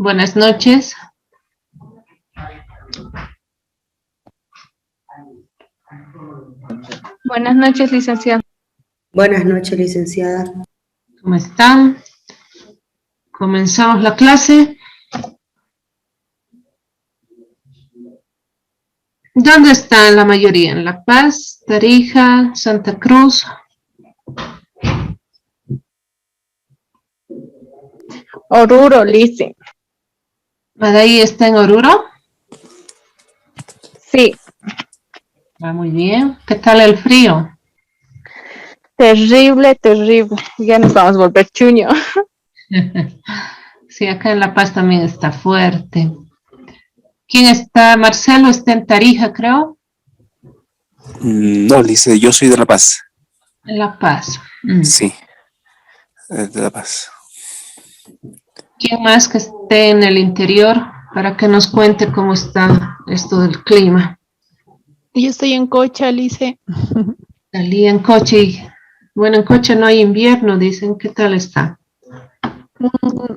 Buenas noches. Buenas noches, licenciada. Buenas noches, licenciada. ¿Cómo están? Comenzamos la clase. ¿Dónde están la mayoría? ¿En La Paz, Tarija, Santa Cruz? Oruro, lice. ¿Ahí está en Oruro? Sí. Va muy bien. ¿Qué tal el frío? Terrible, terrible. Ya nos vamos a volver chuño. Sí, acá en La Paz también está fuerte. ¿Quién está? Marcelo está en Tarija, creo. No, Lice, yo soy de La Paz. En La Paz. Sí, de La Paz. ¿Quién más que esté en el interior para que nos cuente cómo está esto del clima? Yo estoy en Cocha, lice. Salí en coche. Bueno, en coche no hay invierno, dicen. ¿Qué tal está?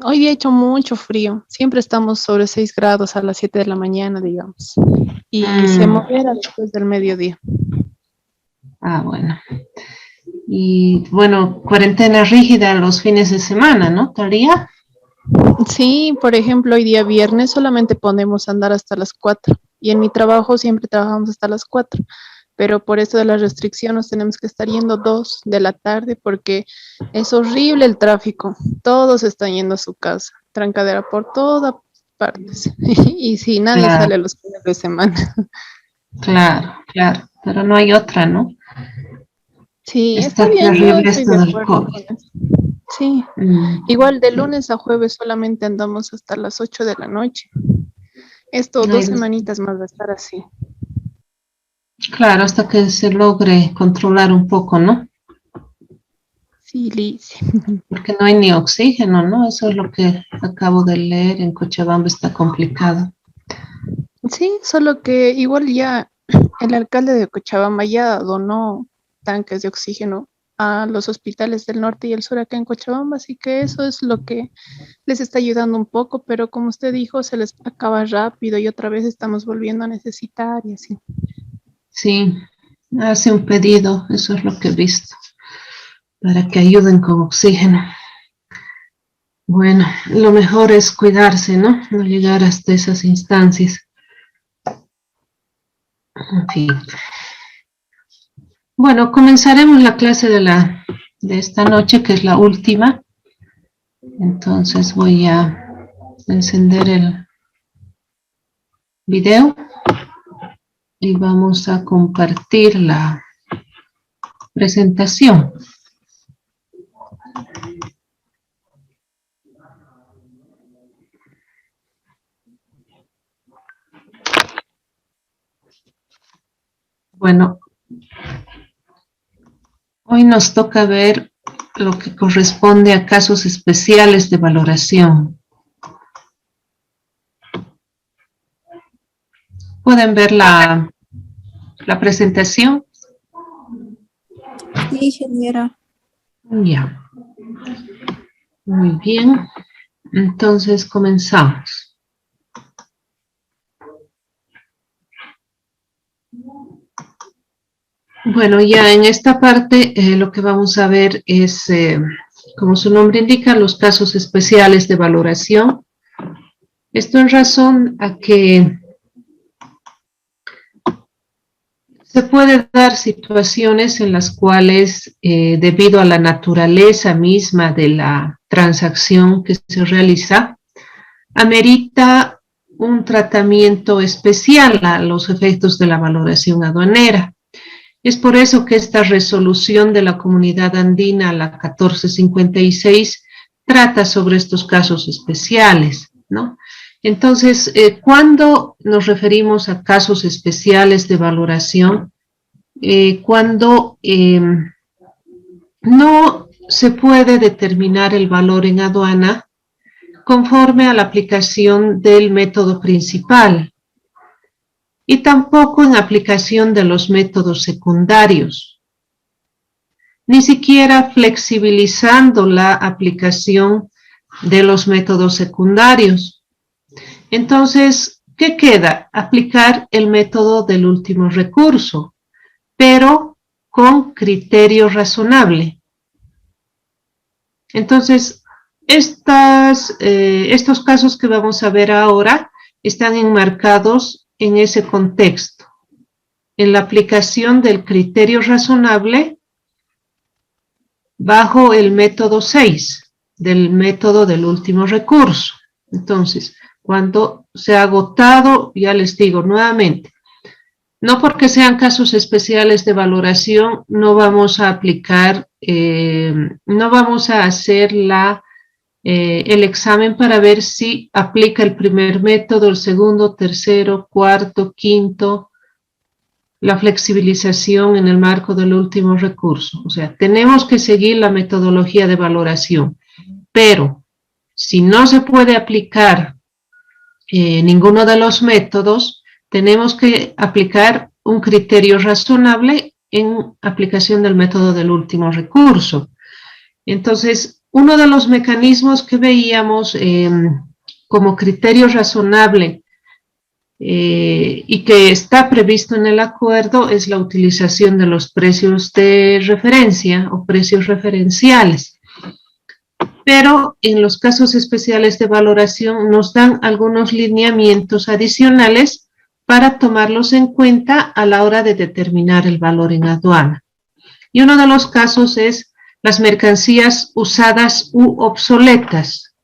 Hoy día ha hecho mucho frío. Siempre estamos sobre 6 grados a las 7 de la mañana, digamos. Y se moverá después del mediodía. Ah, bueno. Y bueno, cuarentena rígida los fines de semana, ¿no? ¿Todavía? Sí, por ejemplo, hoy día viernes solamente podemos andar hasta las 4. Y en mi trabajo siempre trabajamos hasta las 4. Pero por eso de la restricción nos tenemos que estar yendo 2 de la tarde porque es horrible el tráfico. Todos están yendo a su casa, trancadera por todas partes. Y sí, nadie Claro, sale los fines de semana. claro, claro. Pero no hay otra, ¿no? Sí, está Está bien, yo terrible estoy esto de del acuerdo con COVID. eso. Sí, igual de lunes a jueves solamente andamos hasta las 8 de la noche. Esto Ay, 2 semanitas más va a estar así. claro, hasta que se logre controlar un poco, ¿no? Sí, Liz. Porque no hay ni oxígeno, ¿no? Eso es lo que acabo de leer. En Cochabamba está complicado. Sí, solo que igual ya el alcalde de Cochabamba ya donó tanques de oxígeno a los hospitales del norte y el sur acá en Cochabamba, así que eso es lo que les está ayudando un poco, pero como usted dijo, se les acaba rápido y otra vez estamos volviendo a necesitar y así. Sí, hace un pedido, eso es lo que he visto, para que ayuden con oxígeno. Bueno, lo mejor es cuidarse, ¿no? No llegar hasta esas instancias. En fin. Bueno, comenzaremos la clase de esta noche, que es la última. Entonces voy a encender el video y vamos a compartir la presentación. Bueno, hoy nos toca ver lo que corresponde a casos especiales de valoración. ¿Pueden ver la presentación? Sí, ingeniera. Ya. Muy bien. Entonces comenzamos. Bueno, ya en esta parte lo que vamos a ver es, como su nombre indica, los casos especiales de valoración. Esto en razón a que se puede dar situaciones en las cuales, debido a la naturaleza misma de la transacción que se realiza, amerita un tratamiento especial a los efectos de la valoración aduanera. Es por eso que esta resolución de la Comunidad Andina, la 1456, trata sobre estos casos especiales, ¿no? Entonces, cuando nos referimos a casos especiales de valoración, cuando no se puede determinar el valor en aduana conforme a la aplicación del método principal y tampoco en aplicación de los métodos secundarios, ni siquiera flexibilizando la aplicación de los métodos secundarios, Entonces, ¿qué queda? Aplicar el método del último recurso, pero con criterio razonable. Entonces, estos casos que vamos a ver ahora están enmarcados en ese contexto, en la aplicación del criterio razonable bajo el método 6, del método del último recurso. Entonces, cuando se ha agotado, ya les digo nuevamente, no porque sean casos especiales de valoración, no vamos a aplicar, no vamos a hacer el examen para ver si aplica el primer método, el segundo, tercero, cuarto, quinto, la flexibilización en el marco del último recurso. O sea, tenemos que seguir la metodología de valoración, pero si no se puede aplicar ninguno de los métodos, tenemos que aplicar un criterio razonable en aplicación del método del último recurso. Entonces, uno de los mecanismos que veíamos como criterio razonable y que está previsto en el acuerdo es la utilización de los precios de referencia o precios referenciales. Pero en los casos especiales de valoración nos dan algunos lineamientos adicionales para tomarlos en cuenta a la hora de determinar el valor en aduana. Y uno de los casos es las mercancías usadas u obsoletas.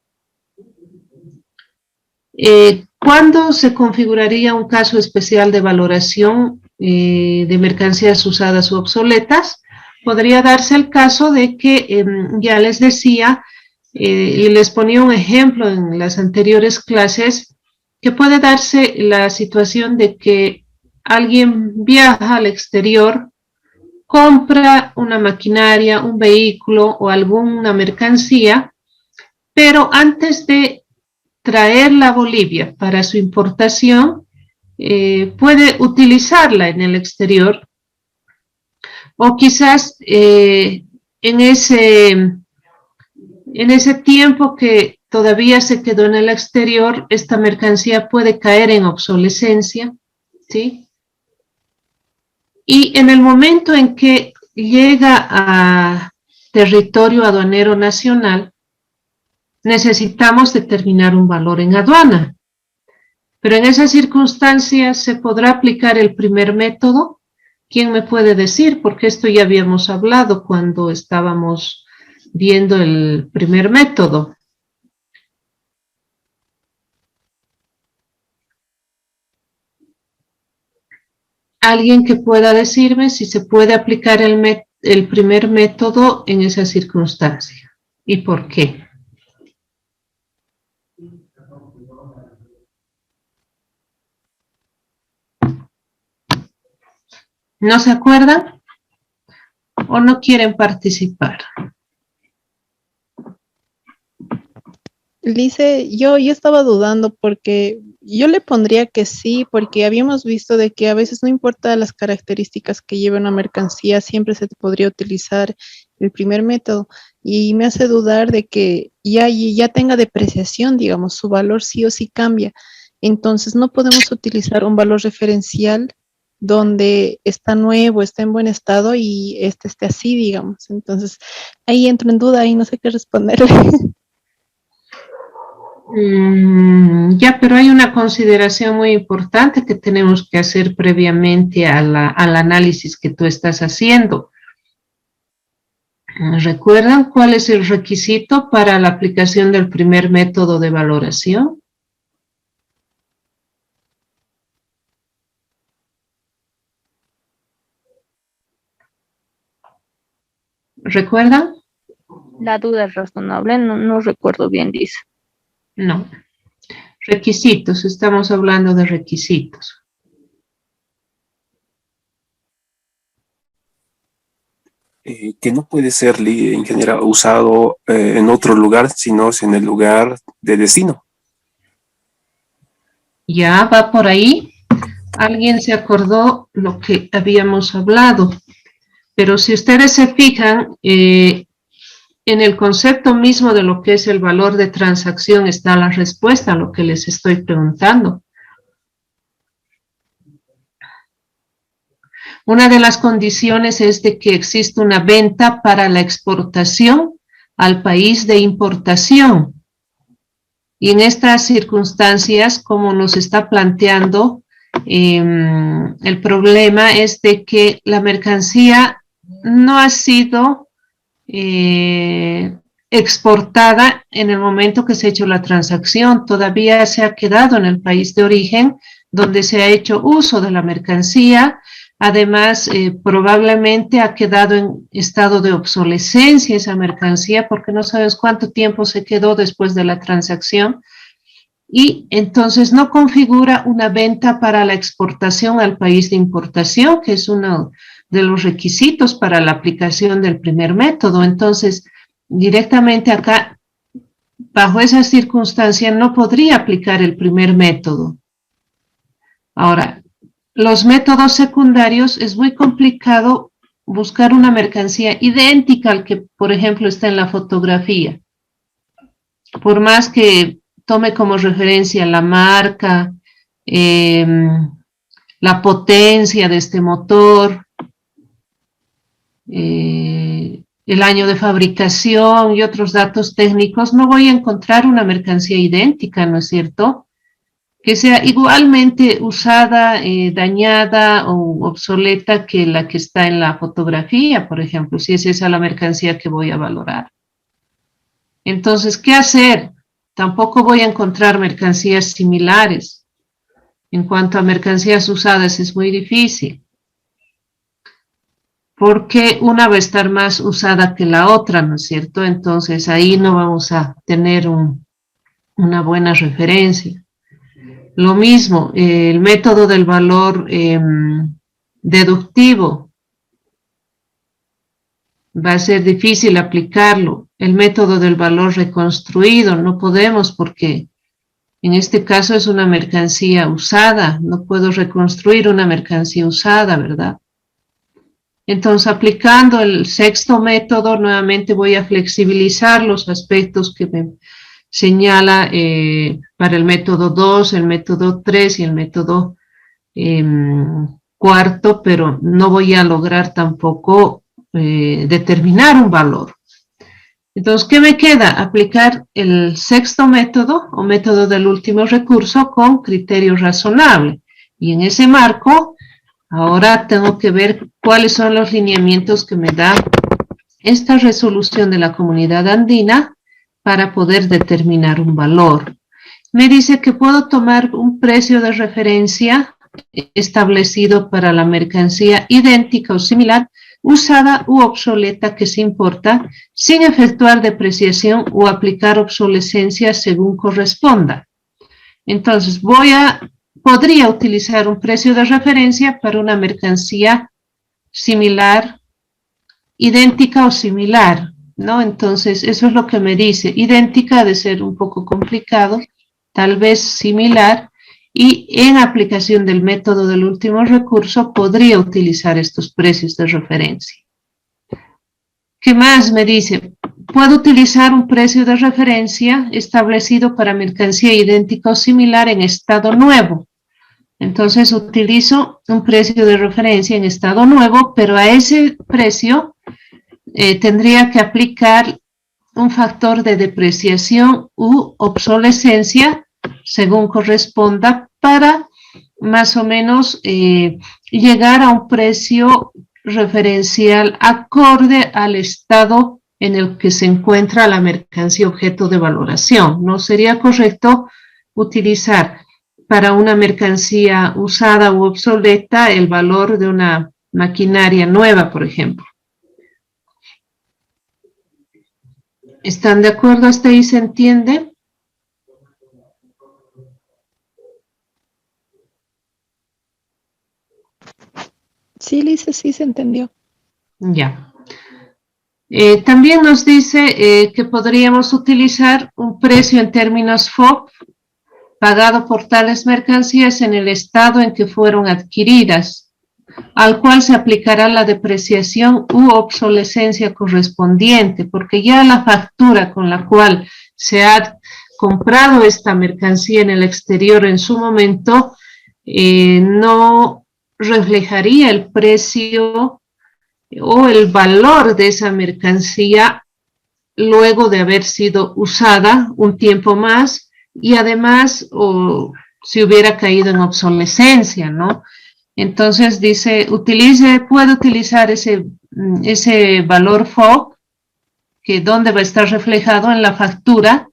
¿Cuándo se configuraría un caso especial de valoración de mercancías usadas u obsoletas? Podría darse el caso de que, ya les decía, y les ponía un ejemplo en las anteriores clases, que puede darse la situación de que alguien viaja al exterior, compra una maquinaria, un vehículo o alguna mercancía, pero antes de traerla a Bolivia para su importación, puede utilizarla en el exterior, o quizás en ese tiempo que todavía se quedó en el exterior, esta mercancía puede caer en obsolescencia, ¿sí? Y en el momento en que llega a territorio aduanero nacional, necesitamos determinar un valor en aduana. Pero en esas circunstancias, ¿se podrá aplicar el primer método? ¿Quién me puede decir? Porque esto ya habíamos hablado cuando estábamos viendo el primer método. ¿Alguien que pueda decirme si se puede aplicar el primer método en esa circunstancia? ¿Y por qué? ¿No se acuerdan? ¿O no quieren participar? Lice, yo estaba dudando porque yo le pondría que sí, porque habíamos visto de que a veces no importa las características que lleve una mercancía, siempre se podría utilizar el primer método. Y me hace dudar de que ya tenga depreciación, digamos, su valor sí o sí cambia. Entonces no podemos utilizar un valor referencial donde está nuevo, está en buen estado y esté así, digamos. Entonces ahí entro en duda y no sé qué responderle. Ya, pero hay una consideración muy importante que tenemos que hacer previamente al análisis que tú estás haciendo. ¿Recuerdan cuál es el requisito para la aplicación del primer método de valoración? ¿Recuerdan? La duda es razonable, no recuerdo bien, dice. No. Requisitos, estamos hablando de requisitos. Que no puede ser, ingeniero, usado en otro lugar, sino en el lugar de destino. Ya va por ahí. Alguien se acordó lo que habíamos hablado. Pero si ustedes se fijan, en el concepto mismo de lo que es el valor de transacción está la respuesta a lo que les estoy preguntando. Una de las condiciones es de que existe una venta para la exportación al país de importación. Y en estas circunstancias, como nos está planteando, el problema es de que la mercancía no ha sido exportada en el momento que se ha hecho la transacción, todavía se ha quedado en el país de origen donde se ha hecho uso de la mercancía. Además, probablemente ha quedado en estado de obsolescencia esa mercancía porque no sabes cuánto tiempo se quedó después de la transacción y entonces no configura una venta para la exportación al país de importación, que es uno de los requisitos para la aplicación del primer método. Entonces, directamente acá, bajo esa circunstancia, no podría aplicar el primer método. Ahora, los métodos secundarios es muy complicado buscar una mercancía idéntica al que, por ejemplo, está en la fotografía. Por más que tome como referencia la marca, la potencia de este motor, el año de fabricación y otros datos técnicos, no voy a encontrar una mercancía idéntica, ¿no es cierto?, que sea igualmente usada, dañada o obsoleta que la que está en la fotografía, por ejemplo, si es esa la mercancía que voy a valorar. Entonces, ¿qué hacer? Tampoco voy a encontrar mercancías similares. En cuanto a mercancías usadas es muy difícil, porque una va a estar más usada que la otra, ¿no es cierto? Entonces, ahí no vamos a tener una buena referencia. Lo mismo, el método del valor deductivo. Va a ser difícil aplicarlo. El método del valor reconstruido, no podemos porque en este caso es una mercancía usada. No puedo reconstruir una mercancía usada, ¿verdad? Entonces, aplicando el sexto método, nuevamente voy a flexibilizar los aspectos que me señala para el método 2, el método 3 y el método cuarto, pero no voy a lograr tampoco determinar un valor. Entonces, ¿qué me queda? Aplicar el sexto método o método del último recurso con criterio razonable. Y en ese marco, ahora tengo que ver cuáles son los lineamientos que me da esta resolución de la Comunidad Andina para poder determinar un valor. Me dice que puedo tomar un precio de referencia establecido para la mercancía idéntica o similar, usada u obsoleta que se importa, sin efectuar depreciación o aplicar obsolescencia según corresponda. Entonces, podría utilizar un precio de referencia para una mercancía similar, idéntica o similar, ¿no? Entonces, eso es lo que me dice. Idéntica ha de ser un poco complicado, tal vez similar, y en aplicación del método del último recurso podría utilizar estos precios de referencia. ¿Qué más me dice? Puedo utilizar un precio de referencia establecido para mercancía idéntica o similar en estado nuevo. Entonces, utilizo un precio de referencia en estado nuevo, pero a ese precio tendría que aplicar un factor de depreciación u obsolescencia según corresponda para más o menos llegar a un precio referencial acorde al estado en el que se encuentra la mercancía objeto de valoración. No sería correcto utilizar para una mercancía usada u obsoleta el valor de una maquinaria nueva, por ejemplo. ¿Están de acuerdo? ¿Hasta ahí se entiende? Sí, Lisa, sí se entendió. Ya. También nos dice que podríamos utilizar un precio en términos FOB pagado por tales mercancías en el estado en que fueron adquiridas. al cual se aplicará la depreciación u obsolescencia correspondiente, porque ya la factura con la cual se ha comprado esta mercancía en el exterior en su momento no reflejaría el precio o el valor de esa mercancía luego de haber sido usada un tiempo más y además si hubiera caído en obsolescencia, ¿no? Entonces dice, puede utilizar ese valor FOB, que donde va a estar reflejado en la factura,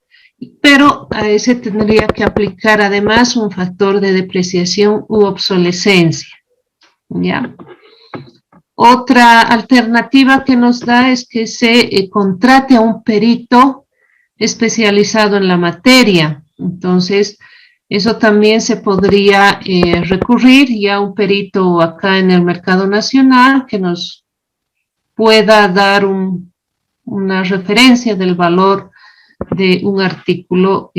pero a ese tendría que aplicar además un factor de depreciación u obsolescencia, ¿ya? Otra alternativa que nos da es que se contrate a un perito especializado en la materia. Entonces, eso también se podría recurrir ya a un perito acá en el mercado nacional que nos pueda dar una referencia del valor de un artículo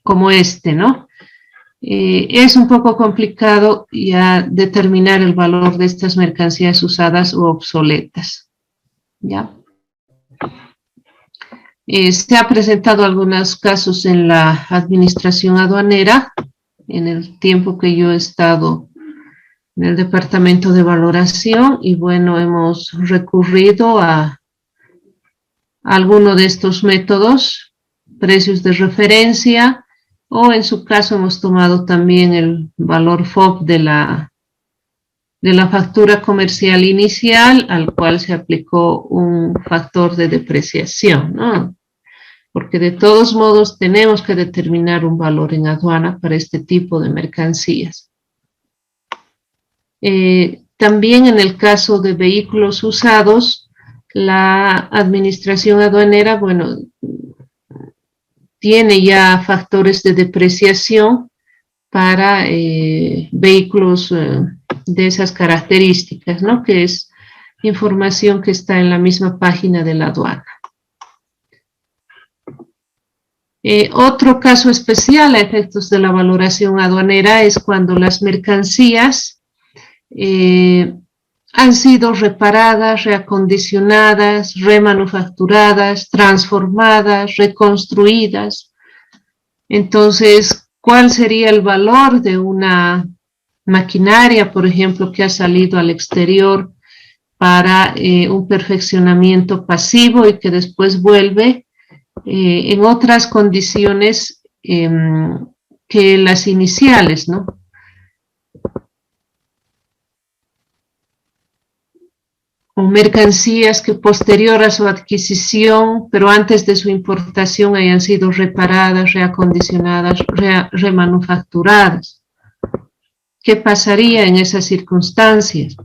como este, ¿no? Es un poco complicado ya determinar el valor de estas mercancías usadas o obsoletas, ¿ya? Se ha presentado algunos casos en la administración aduanera, en el tiempo que yo he estado en el departamento de valoración, y bueno, hemos recurrido a alguno de estos métodos, precios de referencia, o en su caso hemos tomado también el valor FOB de la factura comercial inicial, al cual se aplicó un factor de depreciación, ¿no? Porque de todos modos tenemos que determinar un valor en aduana para este tipo de mercancías. También en el caso de vehículos usados, la administración aduanera, bueno, tiene ya factores de depreciación para vehículos de esas características, ¿no? Que es información que está en la misma página de la aduana. Otro caso especial a efectos de la valoración aduanera es cuando las mercancías han sido reparadas, reacondicionadas, remanufacturadas, transformadas, reconstruidas. Entonces, ¿cuál sería el valor de una maquinaria, por ejemplo, que ha salido al exterior para un perfeccionamiento pasivo y que después vuelve en otras condiciones que las iniciales, ¿no? O mercancías que posterior a su adquisición, pero antes de su importación, hayan sido reparadas, reacondicionadas, remanufacturadas. ¿Qué pasaría en esas circunstancias?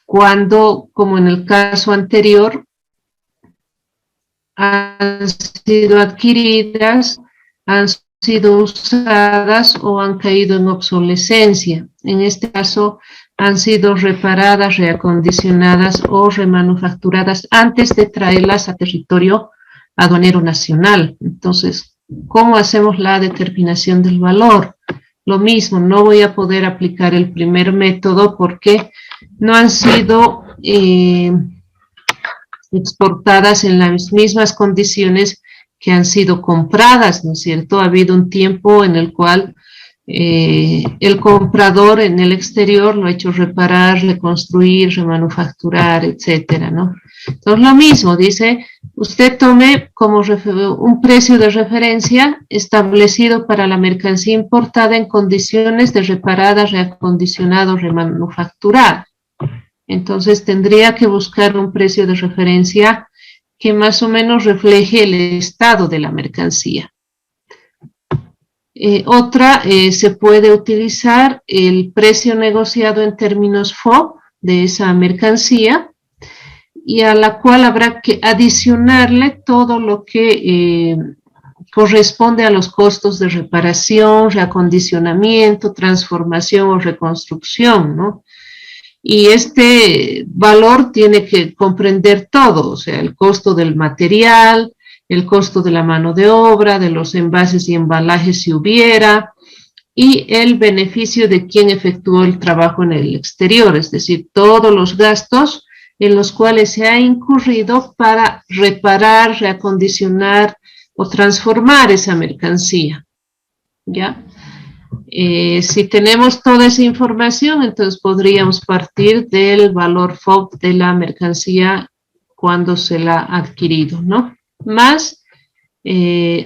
Cuando, como en el caso anterior, han sido adquiridas, han sido usadas o han caído en obsolescencia. En este caso, han sido reparadas, reacondicionadas o remanufacturadas antes de traerlas a territorio aduanero nacional. Entonces, ¿cómo hacemos la determinación del valor? Lo mismo, no voy a poder aplicar el primer método porque no han sido exportadas en las mismas condiciones que han sido compradas, ¿no es cierto? Ha habido un tiempo en el cual el comprador en el exterior lo ha hecho reparar, reconstruir, remanufacturar, etcétera, ¿no? Entonces, lo mismo, dice, usted tome como un precio de referencia establecido para la mercancía importada en condiciones de reparada, reacondicionado, remanufacturada. Entonces, tendría que buscar un precio de referencia que más o menos refleje el estado de la mercancía. Se puede utilizar el precio negociado en términos FOB de esa mercancía y a la cual habrá que adicionarle todo lo que corresponde a los costos de reparación, reacondicionamiento, transformación o reconstrucción, ¿no? Y este valor tiene que comprender todo, o sea, el costo del material, el costo de la mano de obra, de los envases y embalajes si hubiera, y el beneficio de quien efectuó el trabajo en el exterior, es decir, todos los gastos en los cuales se ha incurrido para reparar, reacondicionar o transformar esa mercancía, ¿ya? Si tenemos toda esa información, entonces podríamos partir del valor FOB de la mercancía cuando se la ha adquirido, ¿no? Más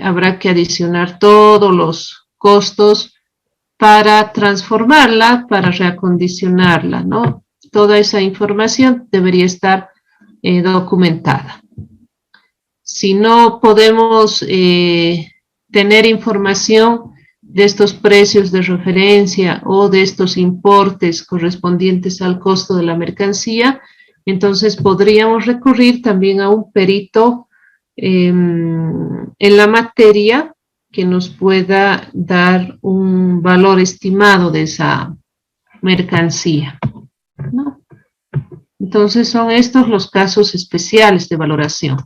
habrá que adicionar todos los costos para transformarla, para reacondicionarla, ¿no? Toda esa información debería estar documentada. Si no podemos tener información de estos precios de referencia o de estos importes correspondientes al costo de la mercancía, entonces podríamos recurrir también a un perito en la materia que nos pueda dar un valor estimado de esa mercancía, ¿no? Entonces son estos los casos especiales de valoración.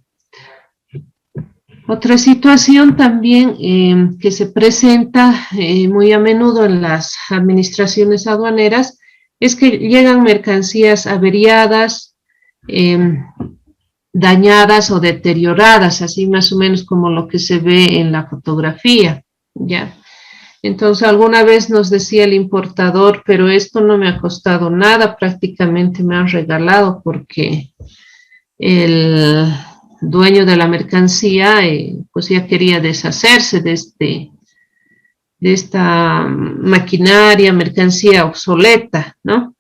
Otra situación también que se presenta muy a menudo en las administraciones aduaneras es que llegan mercancías averiadas, dañadas o deterioradas, así más o menos como lo que se ve en la fotografía, ¿ya? Entonces alguna vez nos decía el importador, pero esto no me ha costado nada, prácticamente me han regalado porque el dueño de la mercancía pues ya quería deshacerse de esta maquinaria, mercancía obsoleta, ¿no?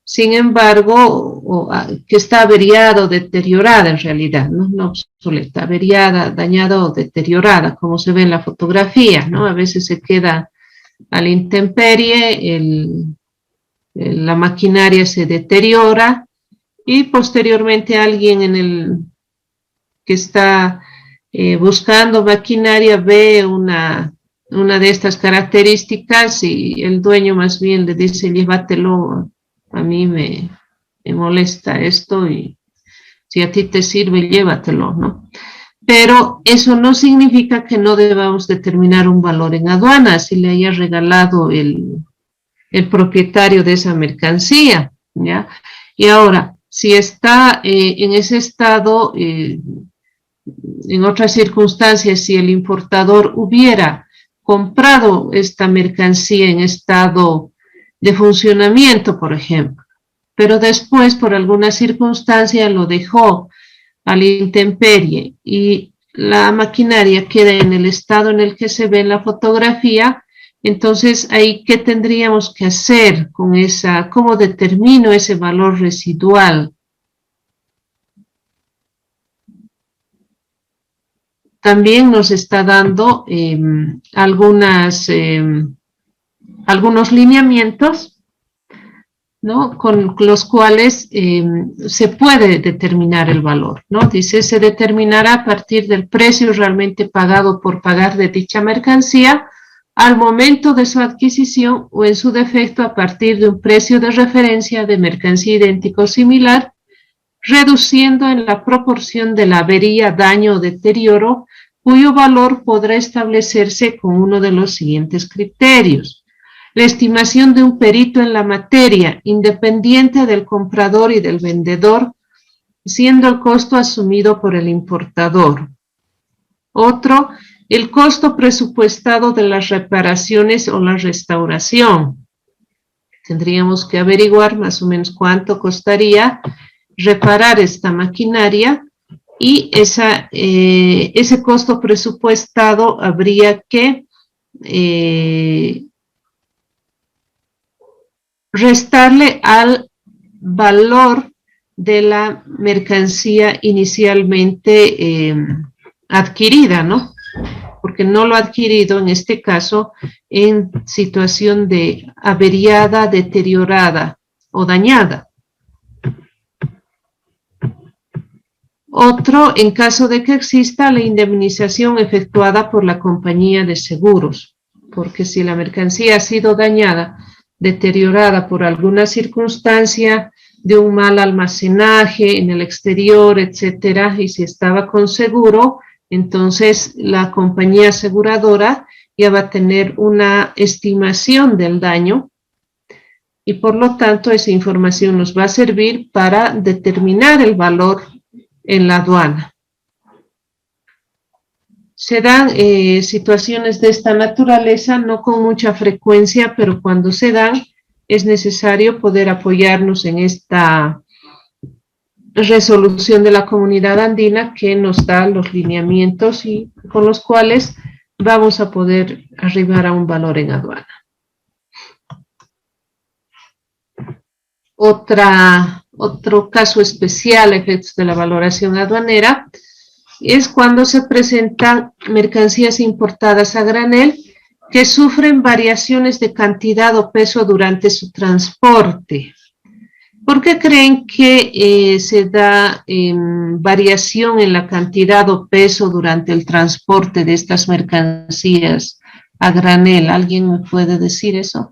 Sin embargo, que está averiada o deteriorada en realidad, ¿no? No obsoleta, averiada, dañada o deteriorada, como se ve en la fotografía, ¿no? A veces se queda a la intemperie, la maquinaria se deteriora y posteriormente alguien que está buscando maquinaria ve una de estas características y el dueño más bien le dice, llévatelo, a mí me molesta esto y si a ti te sirve, llévatelo, ¿no? Pero eso no significa que no debamos determinar un valor en aduana si le haya regalado el propietario de esa mercancía, ¿ya? Y ahora, si está en ese estado, en otras circunstancias, si el importador hubiera comprado esta mercancía en estado de funcionamiento, por ejemplo, pero después por alguna circunstancia lo dejó a la intemperie y la maquinaria queda en el estado en el que se ve en la fotografía, entonces ahí ¿qué tendríamos que hacer con esa? ¿Cómo determino ese valor residual? También nos está dando algunos lineamientos, ¿no? Con los cuales se puede determinar el valor, ¿no? Dice, se determinará a partir del precio realmente pagado por pagar de dicha mercancía al momento de su adquisición o en su defecto a partir de un precio de referencia de mercancía idéntico o similar, reduciendo en la proporción de la avería, daño o deterioro, cuyo valor podrá establecerse con uno de los siguientes criterios. La estimación de un perito en la materia, independiente del comprador y del vendedor, siendo el costo asumido por el importador. Otro, el costo presupuestado de las reparaciones o la restauración. Tendríamos que averiguar más o menos cuánto costaría reparar esta maquinaria y ese costo presupuestado habría que restarle al valor de la mercancía inicialmente adquirida, ¿no? Porque no lo ha adquirido en este caso en situación de averiada, deteriorada o dañada. Otro, en caso de que exista la indemnización efectuada por la compañía de seguros, porque si la mercancía ha sido dañada, deteriorada por alguna circunstancia de un mal almacenaje en el exterior, etcétera, y si estaba con seguro, entonces la compañía aseguradora ya va a tener una estimación del daño y por lo tanto esa información nos va a servir para determinar el valor en la aduana. Se dan situaciones de esta naturaleza, no con mucha frecuencia, pero cuando se dan es necesario poder apoyarnos en esta resolución de la Comunidad Andina que nos da los lineamientos y con los cuales vamos a poder arribar a un valor en aduana. Otro caso especial, efectos de la valoración aduanera, es cuando se presentan mercancías importadas a granel que sufren variaciones de cantidad o peso durante su transporte. ¿Por qué creen que se da variación en la cantidad o peso durante el transporte de estas mercancías a granel? ¿Alguien me puede decir eso?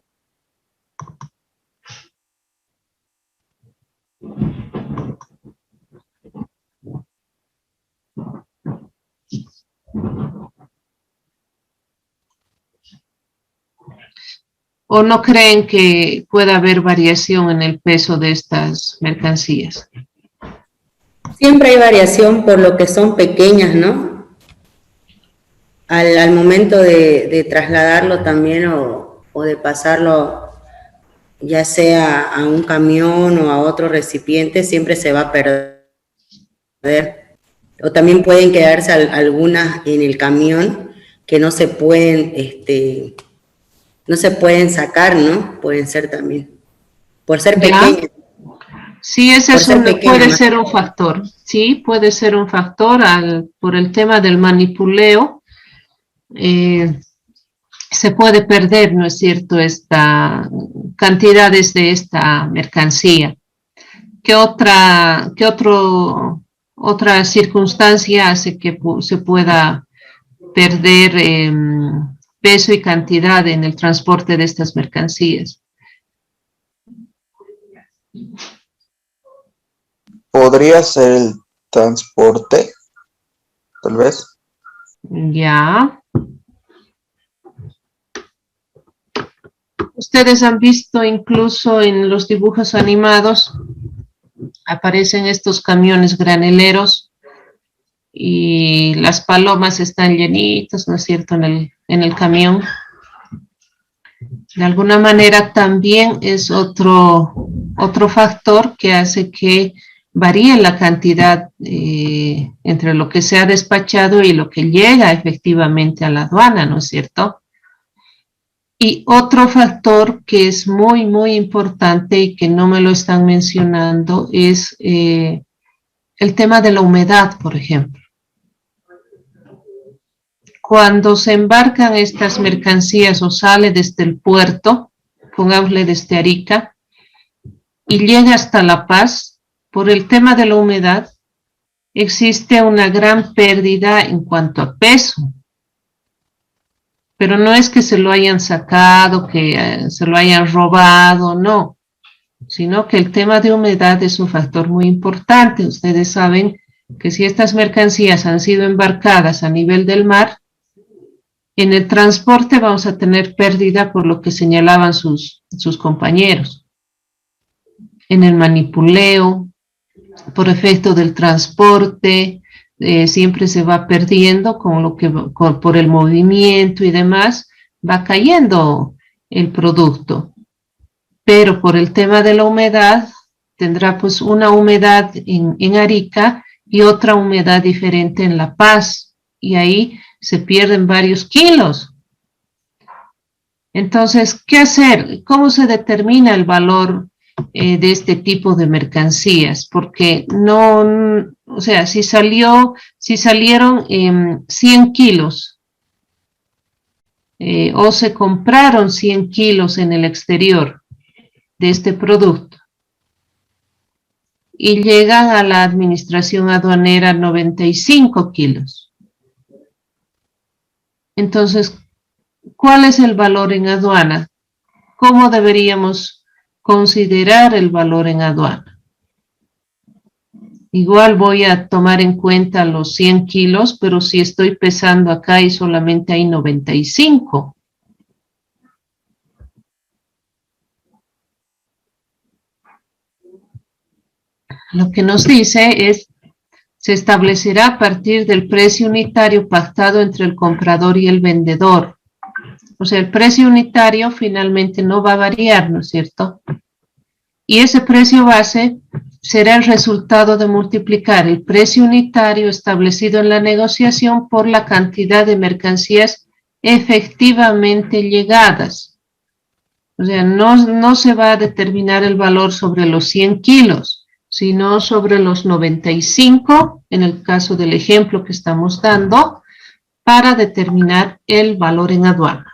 ¿O no creen que pueda haber variación en el peso de estas mercancías? Siempre hay variación por lo que son pequeñas, ¿no? Al momento de trasladarlo también o de pasarlo ya sea a un camión o a otro recipiente, siempre se va a perder. O también pueden quedarse algunas en el camión que no se pueden, no se pueden sacar, ¿no? Pueden ser también, por ser pequeñas. Sí, ese puede ser un factor. Sí, puede ser un factor por el tema del manipuleo. Se puede perder, ¿no es cierto?, cantidades de esta mercancía. ¿Qué otra circunstancia hace que se pueda perder peso y cantidad en el transporte de estas mercancías? ¿Podría ser el transporte, tal vez? Ya. Ustedes han visto incluso en los dibujos animados, aparecen estos camiones graneleros y las palomas están llenitas, ¿no es cierto?, en el camión. De alguna manera también es otro factor que hace que varíe la cantidad entre lo que se ha despachado y lo que llega efectivamente a la aduana, ¿no es cierto? Y otro factor que es muy, muy importante y que no me lo están mencionando es el tema de la humedad, por ejemplo. Cuando se embarcan estas mercancías o sale desde el puerto, pongámosle desde Arica, y llega hasta La Paz, por el tema de la humedad, existe una gran pérdida en cuanto a peso. Pero no es que se lo hayan sacado, que se lo hayan robado, no, sino que el tema de humedad es un factor muy importante. Ustedes saben que si estas mercancías han sido embarcadas a nivel del mar, en el transporte vamos a tener pérdida por lo que señalaban sus compañeros. En el manipuleo, por efecto del transporte, siempre se va perdiendo por el movimiento y demás, va cayendo el producto. Pero por el tema de la humedad, tendrá pues una humedad en Arica y otra humedad diferente en La Paz, y ahí se pierden varios kilos. Entonces, ¿qué hacer? ¿Cómo se determina el valor de este tipo de mercancías? Porque no, o sea, si salieron 100 kilos o se compraron 100 kilos en el exterior de este producto y llegan a la administración aduanera 95 kilos. Entonces, ¿cuál es el valor en aduana? ¿Cómo deberíamos considerar el valor en aduana? igual voy a tomar en cuenta los 100 kilos, pero si estoy pesando acá y solamente hay 95. Lo que nos dice es, se establecerá a partir del precio unitario pactado entre el comprador y el vendedor. O sea, el precio unitario finalmente no va a variar, ¿no es cierto? Y ese precio base será el resultado de multiplicar el precio unitario establecido en la negociación por la cantidad de mercancías efectivamente llegadas. O sea, no se va a determinar el valor sobre los 100 kilos, sino sobre los 95, en el caso del ejemplo que estamos dando, para determinar el valor en aduana.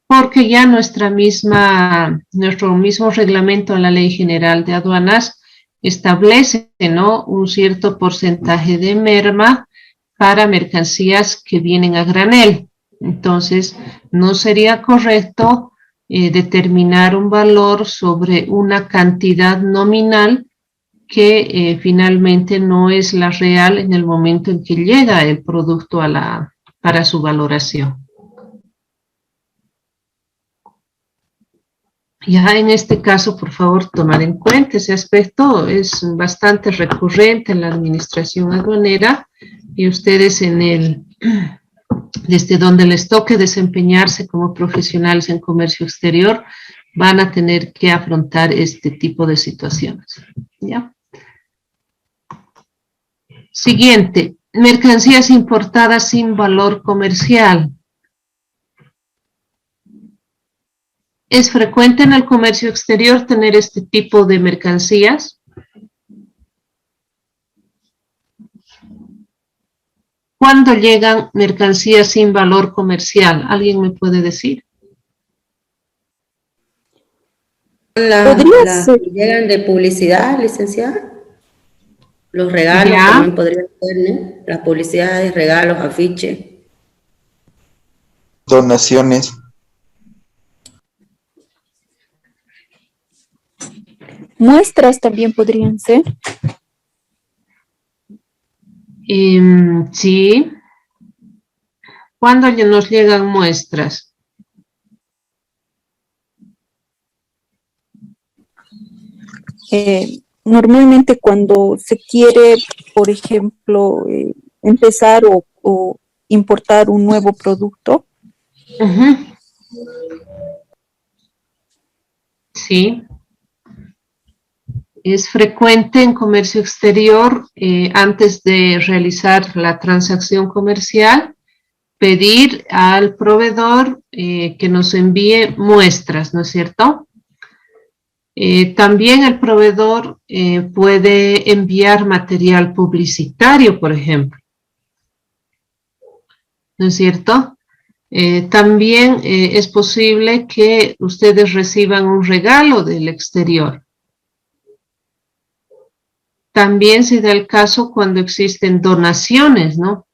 Porque ya nuestro mismo reglamento en la Ley General de Aduanas establece, ¿no?, un cierto porcentaje de merma para mercancías que vienen a granel. Entonces, no sería correcto determinar un valor sobre una cantidad nominal que finalmente no es la real en el momento en que llega el producto para su valoración. Ya en este caso, por favor, tomar en cuenta ese aspecto, es bastante recurrente en la administración aduanera y ustedes desde donde les toque desempeñarse como profesionales en comercio exterior, van a tener que afrontar este tipo de situaciones. ¿Ya? Siguiente, mercancías importadas sin valor comercial. ¿Es frecuente en el comercio exterior tener este tipo de mercancías? ¿Cuándo llegan mercancías sin valor comercial? ¿Alguien me puede decir? Las que llegan de publicidad, licenciada. Los regalos ¿Ya? también podrían ser, ¿no? Las publicidades, regalos, afiches. Donaciones. Muestras también podrían ser. Sí. ¿Cuándo nos llegan muestras? Normalmente cuando se quiere, por ejemplo, empezar o importar un nuevo producto. Uh-huh. Sí. Es frecuente en comercio exterior, antes de realizar la transacción comercial, pedir al proveedor que nos envíe muestras, ¿no es cierto? También el proveedor puede enviar material publicitario, por ejemplo. ¿No es cierto? También es posible que ustedes reciban un regalo del exterior. También se da el caso cuando existen donaciones, ¿no?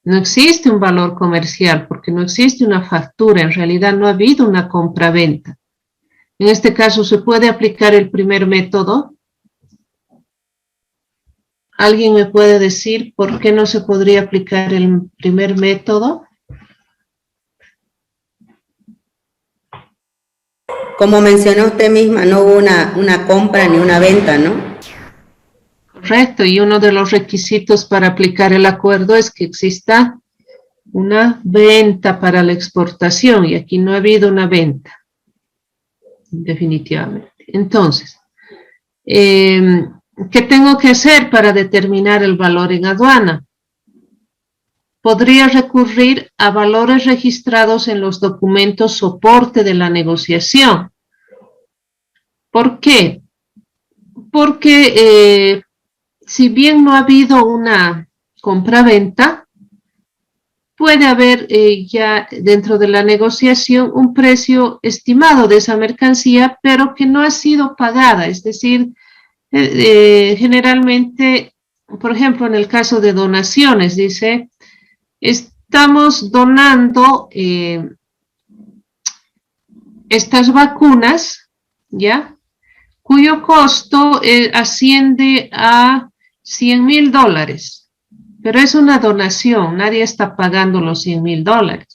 No existe un valor comercial porque no existe una factura, en realidad no ha habido una compra-venta. En este caso, ¿se puede aplicar el primer método? ¿Alguien me puede decir por qué no se podría aplicar el primer método? Como mencionó usted misma, no hubo una compra ni una venta, ¿no? Correcto, y uno de los requisitos para aplicar el acuerdo es que exista una venta para la exportación, y aquí no ha habido una venta, definitivamente. Entonces, ¿qué tengo que hacer para determinar el valor en aduana? Podría recurrir a valores registrados en los documentos soporte de la negociación. ¿Por qué? Porque si bien no ha habido una compra-venta, puede haber ya dentro de la negociación un precio estimado de esa mercancía, pero que no ha sido pagada. Es decir, generalmente, por ejemplo, en el caso de donaciones, dice, estamos donando estas vacunas, ¿ya?, cuyo costo asciende a $100,000, pero es una donación, nadie está pagando los $100,000.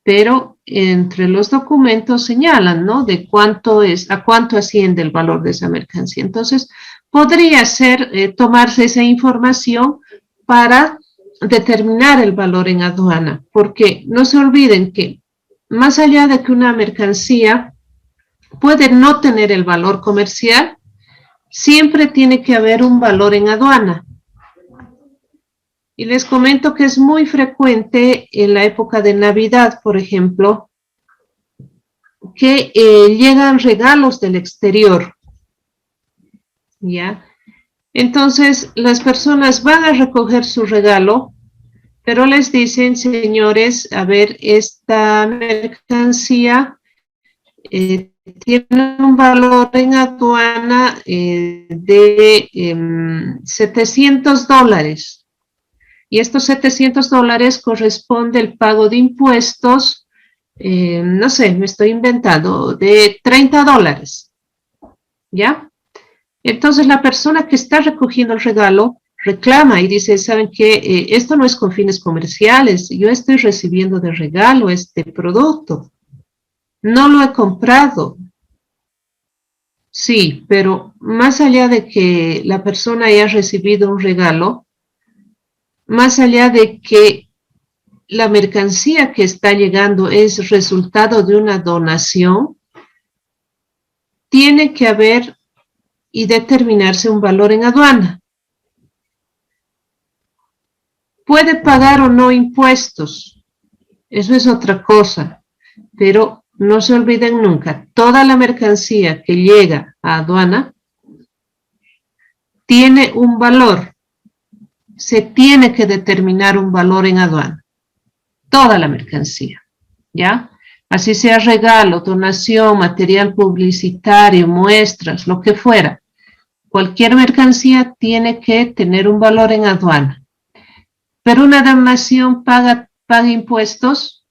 Pero entre los documentos señalan, ¿no? De cuánto es, a cuánto asciende el valor de esa mercancía. Entonces, podría ser tomarse esa información para determinar el valor en aduana, porque no se olviden que más allá de que una mercancía puede no tener el valor comercial, siempre tiene que haber un valor en aduana. Y les comento que es muy frecuente en la época de Navidad, por ejemplo, que llegan regalos del exterior, ¿ya? Entonces, las personas van a recoger su regalo, pero les dicen, señores, a ver, esta mercancía tiene un valor en aduana de $700. Y estos $700 corresponde el pago de impuestos, no sé, me estoy inventando, de $30, ¿ya? Entonces la persona que está recogiendo el regalo reclama y dice, ¿saben qué? Esto no es con fines comerciales, yo estoy recibiendo de regalo este producto, no lo he comprado. Sí, pero más allá de que la persona haya recibido un regalo, más allá de que la mercancía que está llegando es resultado de una donación, tiene que haber y determinarse un valor en aduana. Puede pagar o no impuestos, eso es otra cosa, pero no se olviden nunca, toda la mercancía que llega a aduana tiene un valor. Se tiene que determinar un valor en aduana, toda la mercancía, ¿ya? Así sea regalo, donación, material publicitario, muestras, lo que fuera. Cualquier mercancía tiene que tener un valor en aduana. Pero una donación paga impuestos,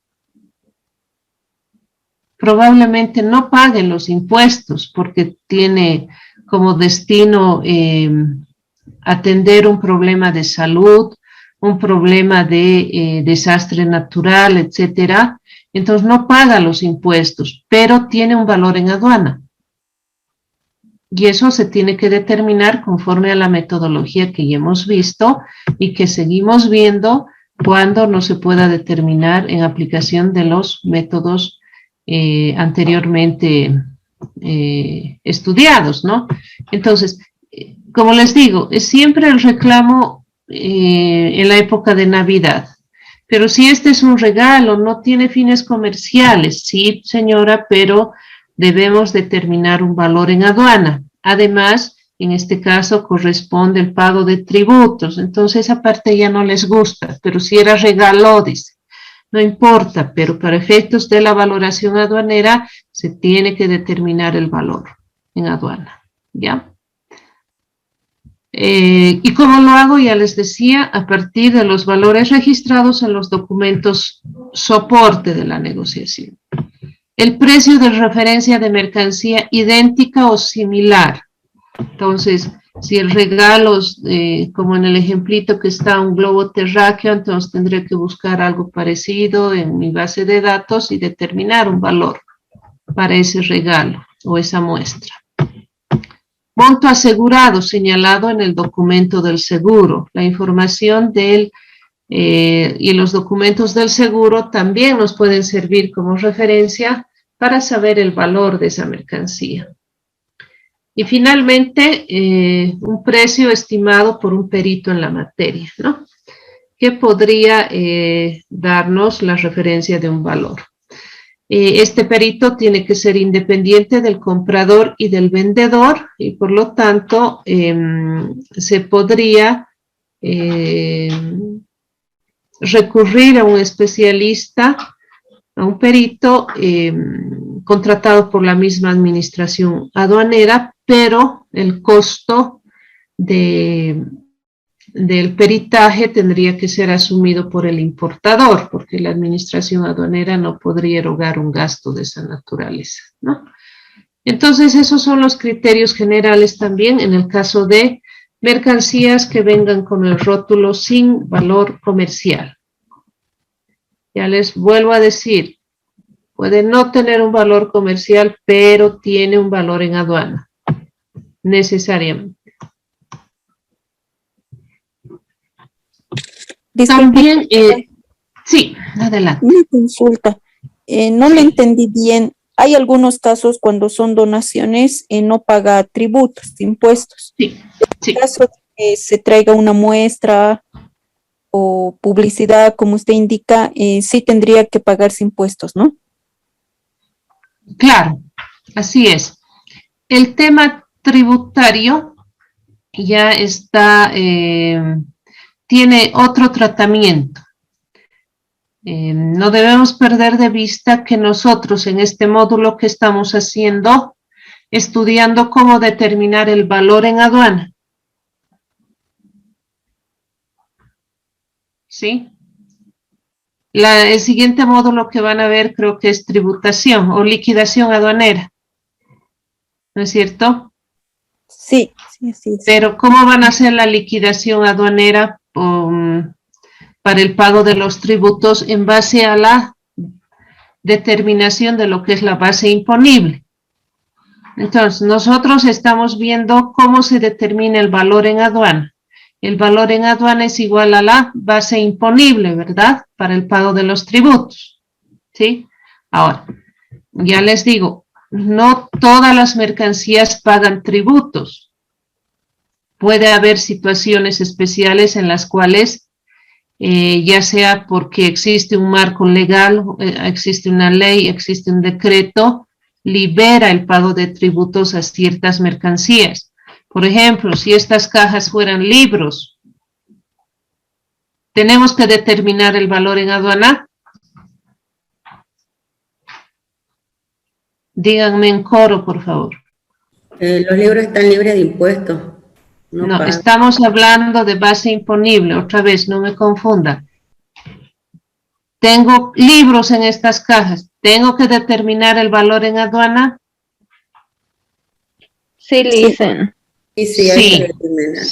probablemente no pague los impuestos porque tiene como destino atender un problema de salud, un problema de desastre natural, etcétera. Entonces no paga los impuestos, pero tiene un valor en aduana. Y eso se tiene que determinar conforme a la metodología que ya hemos visto y que seguimos viendo cuando no se pueda determinar en aplicación de los métodos anteriormente estudiados, ¿no? Entonces, como les digo, es siempre el reclamo en la época de Navidad. Pero si este es un regalo, no tiene fines comerciales, sí, señora, pero debemos determinar un valor en aduana. Además, en este caso corresponde el pago de tributos, entonces esa parte ya no les gusta, pero si era regalo, dice, no importa, pero para efectos de la valoración aduanera se tiene que determinar el valor en aduana, ¿ya? ¿Y cómo lo hago? Ya les decía, a partir de los valores registrados en los documentos soporte de la negociación. El precio de referencia de mercancía idéntica o similar. Entonces, si el regalo, como en el ejemplito que está un globo terráqueo, entonces tendré que buscar algo parecido en mi base de datos y determinar un valor para ese regalo o esa muestra. Monto asegurado señalado en el documento del seguro. La información y los documentos del seguro también nos pueden servir como referencia para saber el valor de esa mercancía. Y finalmente, un precio estimado por un perito en la materia, ¿no? Que podría darnos la referencia de un valor. Este perito tiene que ser independiente del comprador y del vendedor y por lo tanto se podría recurrir a un especialista, a un perito contratado por la misma administración aduanera, pero el costo del peritaje tendría que ser asumido por el importador, porque la administración aduanera no podría erogar un gasto de esa naturaleza, ¿no? Entonces, esos son los criterios generales también en el caso de mercancías que vengan con el rótulo sin valor comercial. Ya les vuelvo a decir, puede no tener un valor comercial, pero tiene un valor en aduana, necesariamente. Disculpe, También, sí, adelante. una consulta. No le entendí bien. Hay algunos casos cuando son donaciones, no paga tributos, impuestos. Sí, sí. En caso de que se traiga una muestra o publicidad, como usted indica, sí tendría que pagarse impuestos, ¿no? Claro, así es. El tema tributario ya está, tiene otro tratamiento. No debemos perder de vista que nosotros en este módulo que estamos haciendo, estudiando cómo determinar el valor en aduana. ¿Sí? El siguiente módulo que van a ver creo que es tributación o liquidación aduanera. ¿No es cierto? Sí, sí, así es. Pero ¿cómo van a hacer la liquidación aduanera para el pago de los tributos en base a la determinación de lo que es la base imponible? Entonces, nosotros estamos viendo cómo se determina el valor en aduana. El valor en aduana es igual a la base imponible, ¿verdad? Para el pago de los tributos, ¿sí? Ahora, ya les digo, no todas las mercancías pagan tributos. Puede haber situaciones especiales en las cuales, ya sea porque existe un marco legal, existe una ley, existe un decreto, libera el pago de tributos a ciertas mercancías. Por ejemplo, si estas cajas fueran libros, ¿tenemos que determinar el valor en aduana? Díganme en coro, por favor. Los libros están libres de impuestos. No, pagan. estamos hablando de base imponible. Otra vez, no me confunda. Tengo libros en estas cajas. ¿Tengo que determinar el valor en aduana? Sí, Licen. Sí, sí, hay que determinar.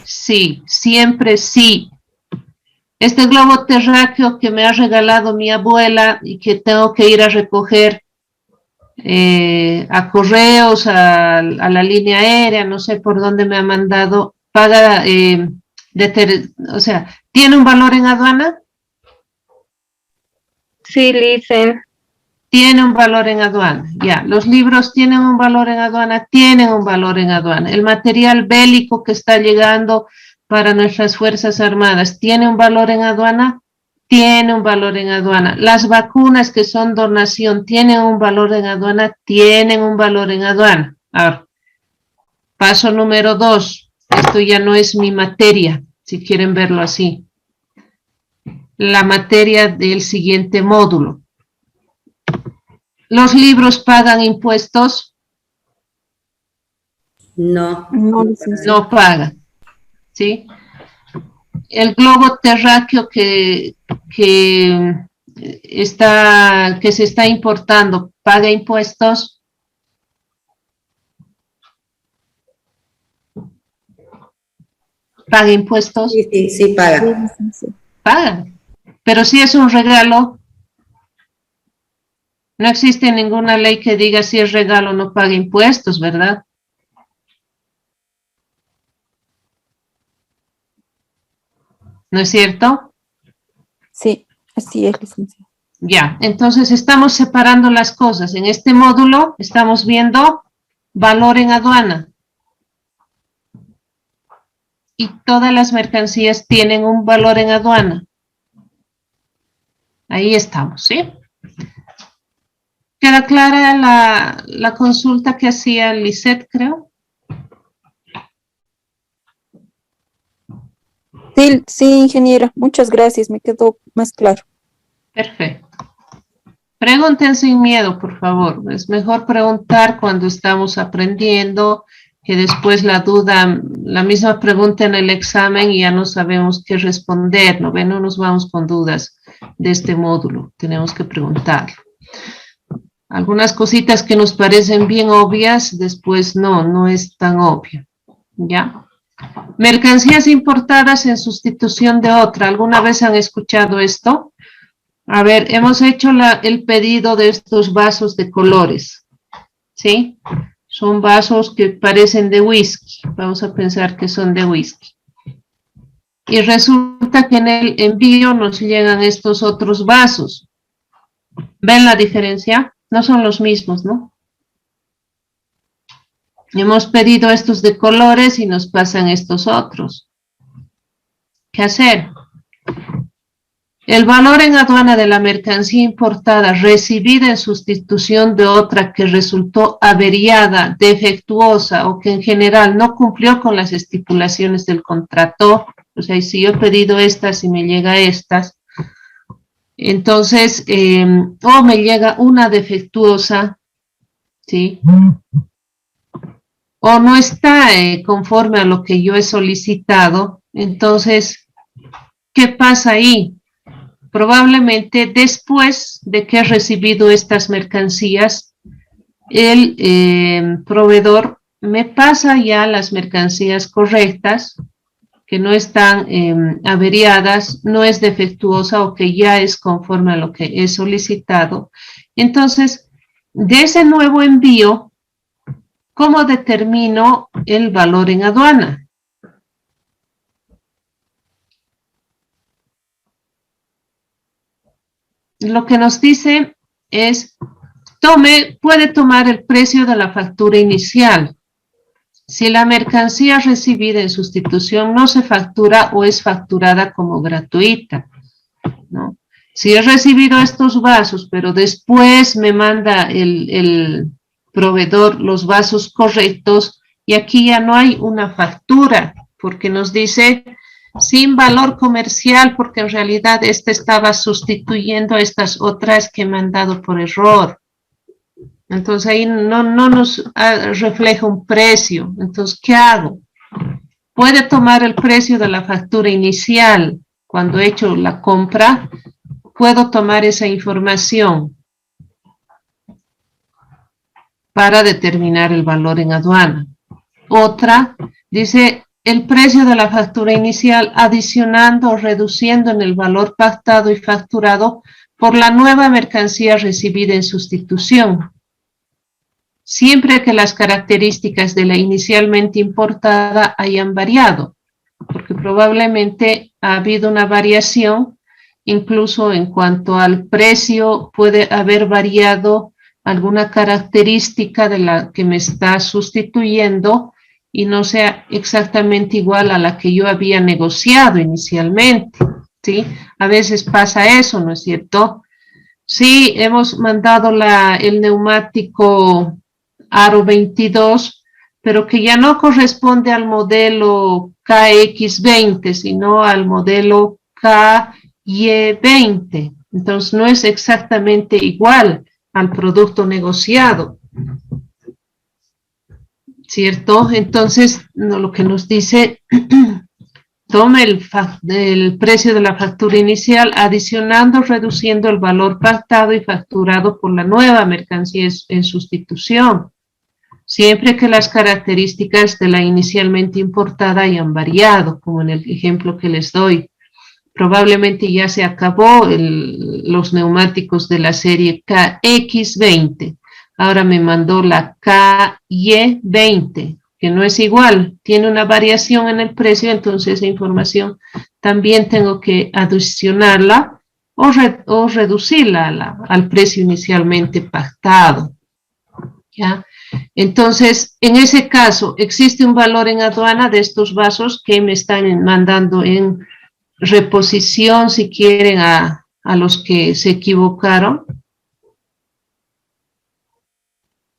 Sí, siempre sí. Este globo terráqueo que me ha regalado mi abuela y que tengo que ir a recoger a correos, a la línea aérea, no sé por dónde me ha mandado, paga, o sea, ¿tiene un valor en aduana? Sí, Licen. Tiene un valor en aduana, ya. Los libros tienen un valor en aduana, tienen un valor en aduana. El material bélico que está llegando para nuestras Fuerzas Armadas, ¿tiene un valor en aduana? Tiene un valor en aduana. Las vacunas que son donación, ¿tienen un valor en aduana? Tienen un valor en aduana. Ahora, paso número 2. Esto ya no es mi materia, si quieren verlo así. La materia del siguiente módulo. ¿Los libros pagan impuestos? No. No, licenciado. No pagan, ¿sí? El globo terráqueo que se está importando, ¿paga impuestos? ¿Paga impuestos? Sí, paga. Sí, licenciado. Pagan. Pero si es un regalo, no existe ninguna ley que diga si es regalo no paga impuestos, ¿verdad? ¿No es cierto? Sí, así es, licenciado. Ya, entonces estamos separando las cosas. En este módulo estamos viendo valor en aduana. Y todas las mercancías tienen un valor en aduana. Ahí estamos, ¿sí? ¿Queda clara la consulta que hacía Lisette, creo? Sí, sí, ingeniera, muchas gracias, me quedó más claro. Perfecto. Pregunten sin miedo, por favor. Es mejor preguntar cuando estamos aprendiendo que después la duda, la misma pregunta en el examen y ya no sabemos qué responder, ¿no ven? No nos vamos con dudas de este módulo, tenemos que preguntarlo. Algunas cositas que nos parecen bien obvias, después no es tan obvio, ¿ya? Mercancías importadas en sustitución de otra. ¿Alguna vez han escuchado esto? A ver, hemos hecho el pedido de estos vasos de colores, ¿sí? Son vasos que parecen de whisky. Vamos a pensar que son de whisky. Y resulta que en el envío nos llegan estos otros vasos. ¿Ven la diferencia? No son los mismos, ¿no? Hemos pedido estos de colores y nos pasan estos otros. ¿Qué hacer? El valor en aduana de la mercancía importada recibida en sustitución de otra que resultó averiada, defectuosa o que en general no cumplió con las estipulaciones del contrato. O sea, si yo he pedido estas y me llega estas, entonces, o me llega una defectuosa, ¿sí? O no está conforme a lo que yo he solicitado, entonces, ¿qué pasa ahí? Probablemente después de que he recibido estas mercancías, el proveedor me pasa ya las mercancías correctas, que no están averiadas, no es defectuosa o que ya es conforme a lo que he solicitado. Entonces, de ese nuevo envío, ¿cómo determino el valor en aduana? Lo que nos dice es, puede tomar el precio de la factura inicial. Si la mercancía recibida en sustitución no se factura o es facturada como gratuita, ¿no? Si he recibido estos vasos, pero después me manda el proveedor los vasos correctos, y aquí ya no hay una factura, porque nos dice sin valor comercial, porque en realidad estaba sustituyendo a estas otras que he mandado por error. Entonces ahí no nos refleja un precio. Entonces, ¿qué hago? Puede tomar el precio de la factura inicial. Cuando he hecho la compra, puedo tomar esa información para determinar el valor en aduana. Otra dice el precio de la factura inicial adicionando o reduciendo en el valor pactado y facturado por la nueva mercancía recibida en sustitución, siempre que las características de la inicialmente importada hayan variado, porque probablemente ha habido una variación, incluso en cuanto al precio puede haber variado alguna característica de la que me está sustituyendo y no sea exactamente igual a la que yo había negociado inicialmente, ¿sí? A veces pasa eso, ¿no es cierto? Sí, hemos mandado el neumático Aro 22, pero que ya no corresponde al modelo KX20, sino al modelo KY20. Entonces, no es exactamente igual al producto negociado, ¿cierto? Entonces, lo que nos dice, tome el precio de la factura inicial, adicionando, reduciendo el valor pactado y facturado por la nueva mercancía en sustitución, siempre que las características de la inicialmente importada hayan variado, como en el ejemplo que les doy. Probablemente ya se acabó los neumáticos de la serie KX20. Ahora me mandó la KY20, que no es igual, tiene una variación en el precio, entonces esa información también tengo que adicionarla o reducirla al precio inicialmente pactado, ¿ya? Entonces, en ese caso, existe un valor en aduana de estos vasos que me están mandando en reposición, si quieren, a los que se equivocaron.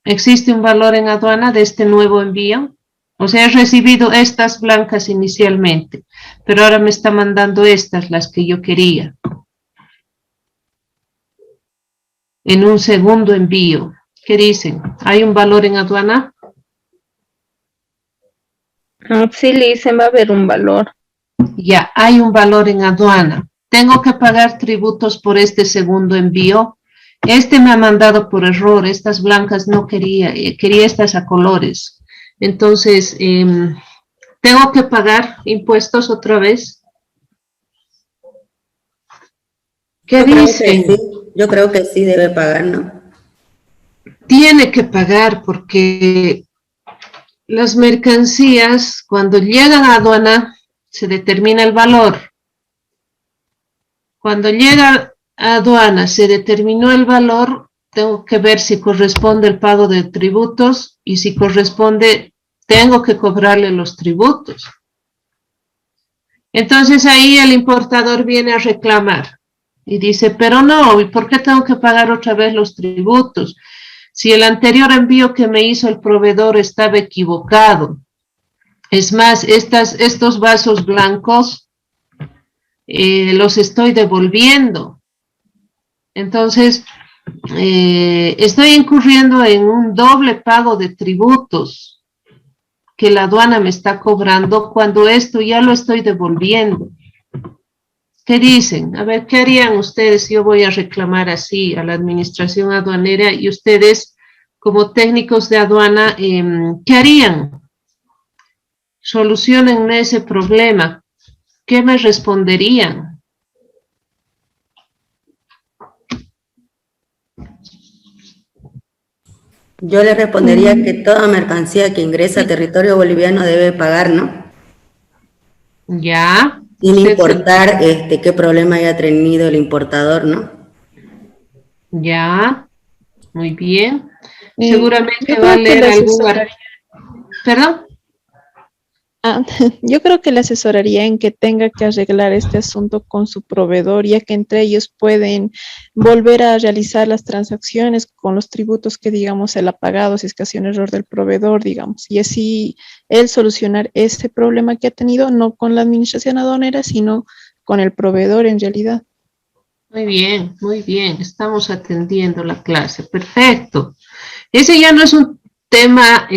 ¿Existe un valor en aduana de este nuevo envío? O sea, he recibido estas blancas inicialmente, pero ahora me está mandando estas, las que yo quería, en un segundo envío. ¿Qué dicen? ¿Hay un valor en aduana? Sí, le dicen va a haber un valor. Ya, hay un valor en aduana. Tengo que pagar tributos por este segundo envío. Este me ha mandado por error, estas blancas no quería, quería estas a colores. Entonces, ¿Tengo que pagar impuestos otra vez? ¿Qué dicen? Yo creo que sí debe pagar, ¿no? Tiene que pagar porque las mercancías, cuando llegan a aduana, se determina el valor. Cuando llega a aduana, se determinó el valor, tengo que ver si corresponde el pago de tributos y si corresponde, tengo que cobrarle los tributos. Entonces ahí el importador viene a reclamar y dice, pero no, ¿y por qué tengo que pagar otra vez los tributos? Si el anterior envío que me hizo el proveedor estaba equivocado. Es más, estos vasos blancos los estoy devolviendo. Entonces, estoy incurriendo en un doble pago de tributos que la aduana me está cobrando cuando esto ya lo estoy devolviendo. ¿Qué dicen? A ver, ¿qué harían ustedes? Yo voy a reclamar así a la administración aduanera y ustedes, como técnicos de aduana, ¿qué harían? Solucionenme ese problema. ¿Qué me responderían? Yo le respondería que toda mercancía que ingresa a territorio boliviano debe pagar, ¿no? Ya. Sin importar qué problema haya tenido el importador, ¿no? Ya. Muy bien. Yo Seguramente creo va a que leer le algún... asesoraría. ¿Perdón? Yo creo que le asesoraría en que tenga que arreglar este asunto con su proveedor, ya que entre ellos pueden volver a realizar las transacciones con los tributos que, digamos, él ha pagado, si es que ha sido un error del proveedor, digamos, y así él solucionar ese problema que ha tenido, no con la administración aduanera, sino con el proveedor en realidad. Muy bien, muy bien. Estamos atendiendo la clase. Perfecto. Ese ya no es un tema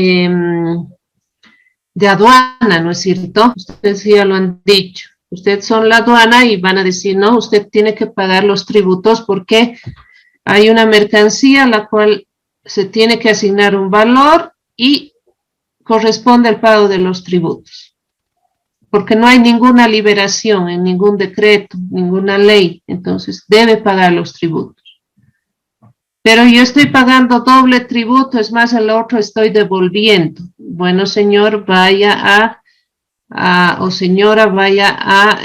de aduana, ¿no es cierto? Ustedes ya lo han dicho. Ustedes son la aduana y van a decir, no, usted tiene que pagar los tributos porque hay una mercancía a la cual se tiene que asignar un valor y corresponde al pago de los tributos. Porque no hay ninguna liberación en ningún decreto, ninguna ley, entonces debe pagar los tributos. Pero yo estoy pagando doble tributo, es más, el otro estoy devolviendo. Bueno, señor, vaya o señora, vaya a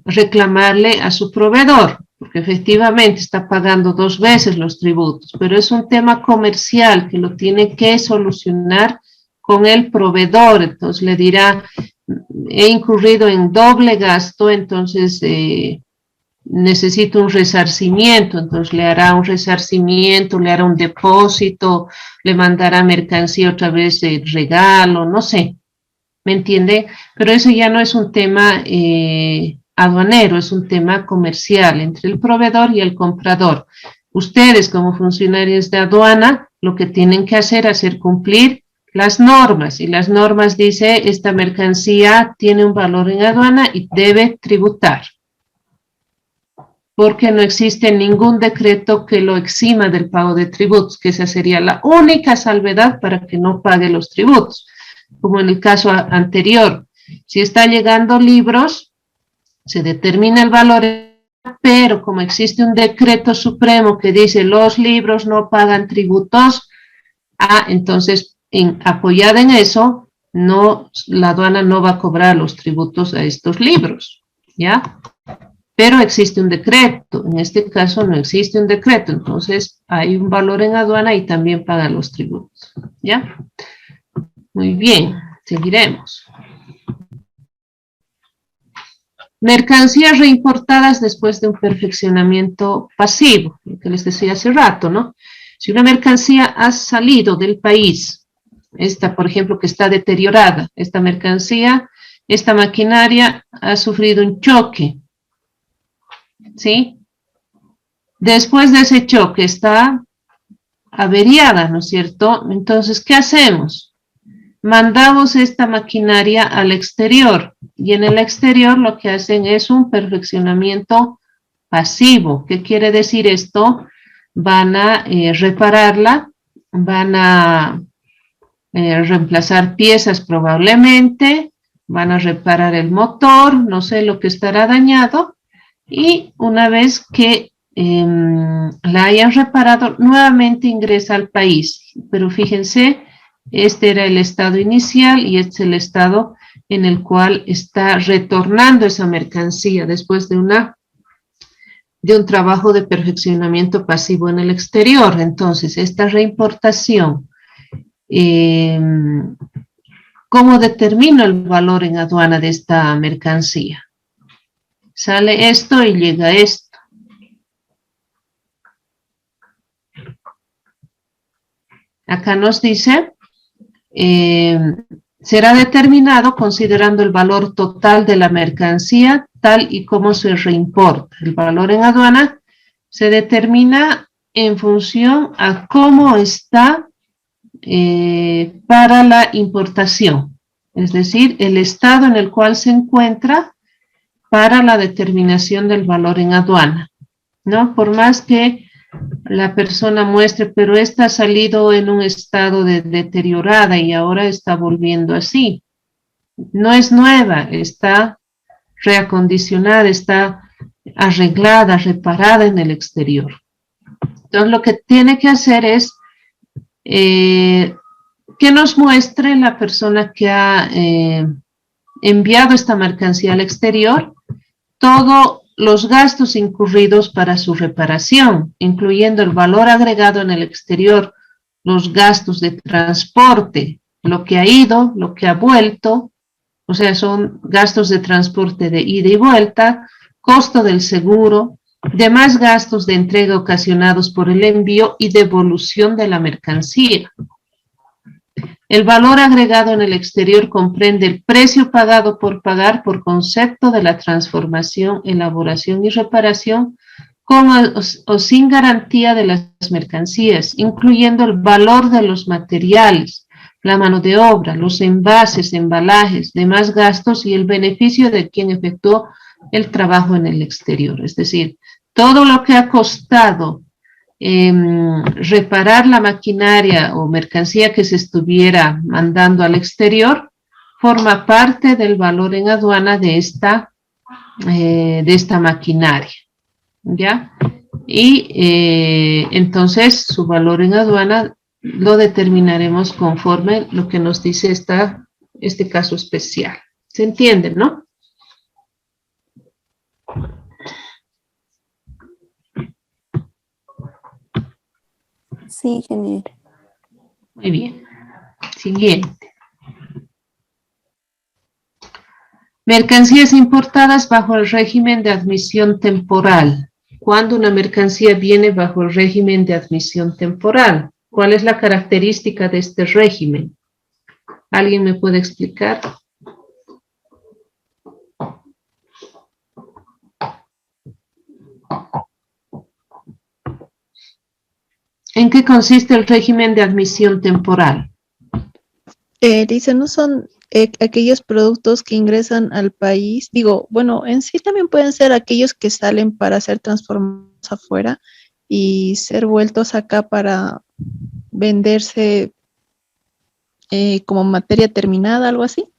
reclamarle a su proveedor, porque efectivamente está pagando 2 veces los tributos, pero es un tema comercial que lo tiene que solucionar con el proveedor. Entonces le dirá, he incurrido en doble gasto, entonces necesito un resarcimiento, entonces le hará un resarcimiento, le hará un depósito, le mandará mercancía otra vez de regalo, no sé, ¿me entiende? Pero eso ya no es un tema aduanero, es un tema comercial entre el proveedor y el comprador. Ustedes como funcionarios de aduana lo que tienen que hacer es hacer cumplir las normas, y las normas dice esta mercancía tiene un valor en aduana y debe tributar, porque no existe ningún decreto que lo exima del pago de tributos, que esa sería la única salvedad para que no pague los tributos, como en el caso anterior. Si está llegando libros, se determina el valor, pero como existe un decreto supremo que dice los libros no pagan tributos, entonces apoyada en eso, no, la aduana no va a cobrar los tributos a estos libros, ¿ya? Pero existe un decreto, en este caso no existe un decreto, entonces hay un valor en aduana y también paga los tributos, ¿ya? Muy bien, seguiremos. Mercancías reimportadas después de un perfeccionamiento pasivo, lo que les decía hace rato, ¿no? Si una mercancía ha salido del país, esta, por ejemplo, que está deteriorada, esta mercancía, esta maquinaria ha sufrido un choque, ¿sí? Después de ese choque está averiada, ¿no es cierto? Entonces, ¿qué hacemos? Mandamos esta maquinaria al exterior, y en el exterior lo que hacen es un perfeccionamiento pasivo. ¿Qué quiere decir esto? Van a repararla, van a reemplazar piezas probablemente, van a reparar el motor, no sé lo que estará dañado, y una vez que la hayan reparado, nuevamente ingresa al país. Pero fíjense, este era el estado inicial y este es el estado en el cual está retornando esa mercancía después de un trabajo de perfeccionamiento pasivo en el exterior. Entonces, esta reimportación, ¿cómo determino el valor en aduana de esta mercancía? Sale esto y llega esto. Acá nos dice, será determinado considerando el valor total de la mercancía tal y como se reimporta. El valor en aduana se determina en función a cómo está para la importación, es decir, el estado en el cual se encuentra para la determinación del valor en aduana, ¿no? Por más que la persona muestre, pero esta ha salido en un estado de deteriorada y ahora está volviendo así. No es nueva, está reacondicionada, está arreglada, reparada en el exterior. Entonces lo que tiene que hacer es que nos muestre la persona que ha enviado esta mercancía al exterior todos los gastos incurridos para su reparación, incluyendo el valor agregado en el exterior, los gastos de transporte, lo que ha ido, lo que ha vuelto, o sea, son gastos de transporte de ida y vuelta, costo del seguro, demás gastos de entrega ocasionados por el envío y devolución de la mercancía. El valor agregado en el exterior comprende el precio pagado por pagar por concepto de la transformación, elaboración y reparación con o sin garantía de las mercancías, incluyendo el valor de los materiales, la mano de obra, los envases, embalajes, demás gastos y el beneficio de quien efectuó el trabajo en el exterior. Es decir, todo lo que ha costado reparar la maquinaria o mercancía que se estuviera mandando al exterior forma parte del valor en aduana de esta maquinaria, ¿ya? Y entonces su valor en aduana lo determinaremos conforme lo que nos dice este caso especial. ¿Se entiende, no? Sí, ingeniero. Muy bien. Siguiente. Mercancías importadas bajo el régimen de admisión temporal. ¿Cuándo una mercancía viene bajo el régimen de admisión temporal? ¿Cuál es la característica de este régimen? ¿Alguien me puede explicar? ¿En qué consiste el régimen de admisión temporal? Dice, no son aquellos productos que ingresan al país, digo, bueno, en sí también pueden ser aquellos que salen para ser transformados afuera y ser vueltos acá para venderse como materia terminada, algo así.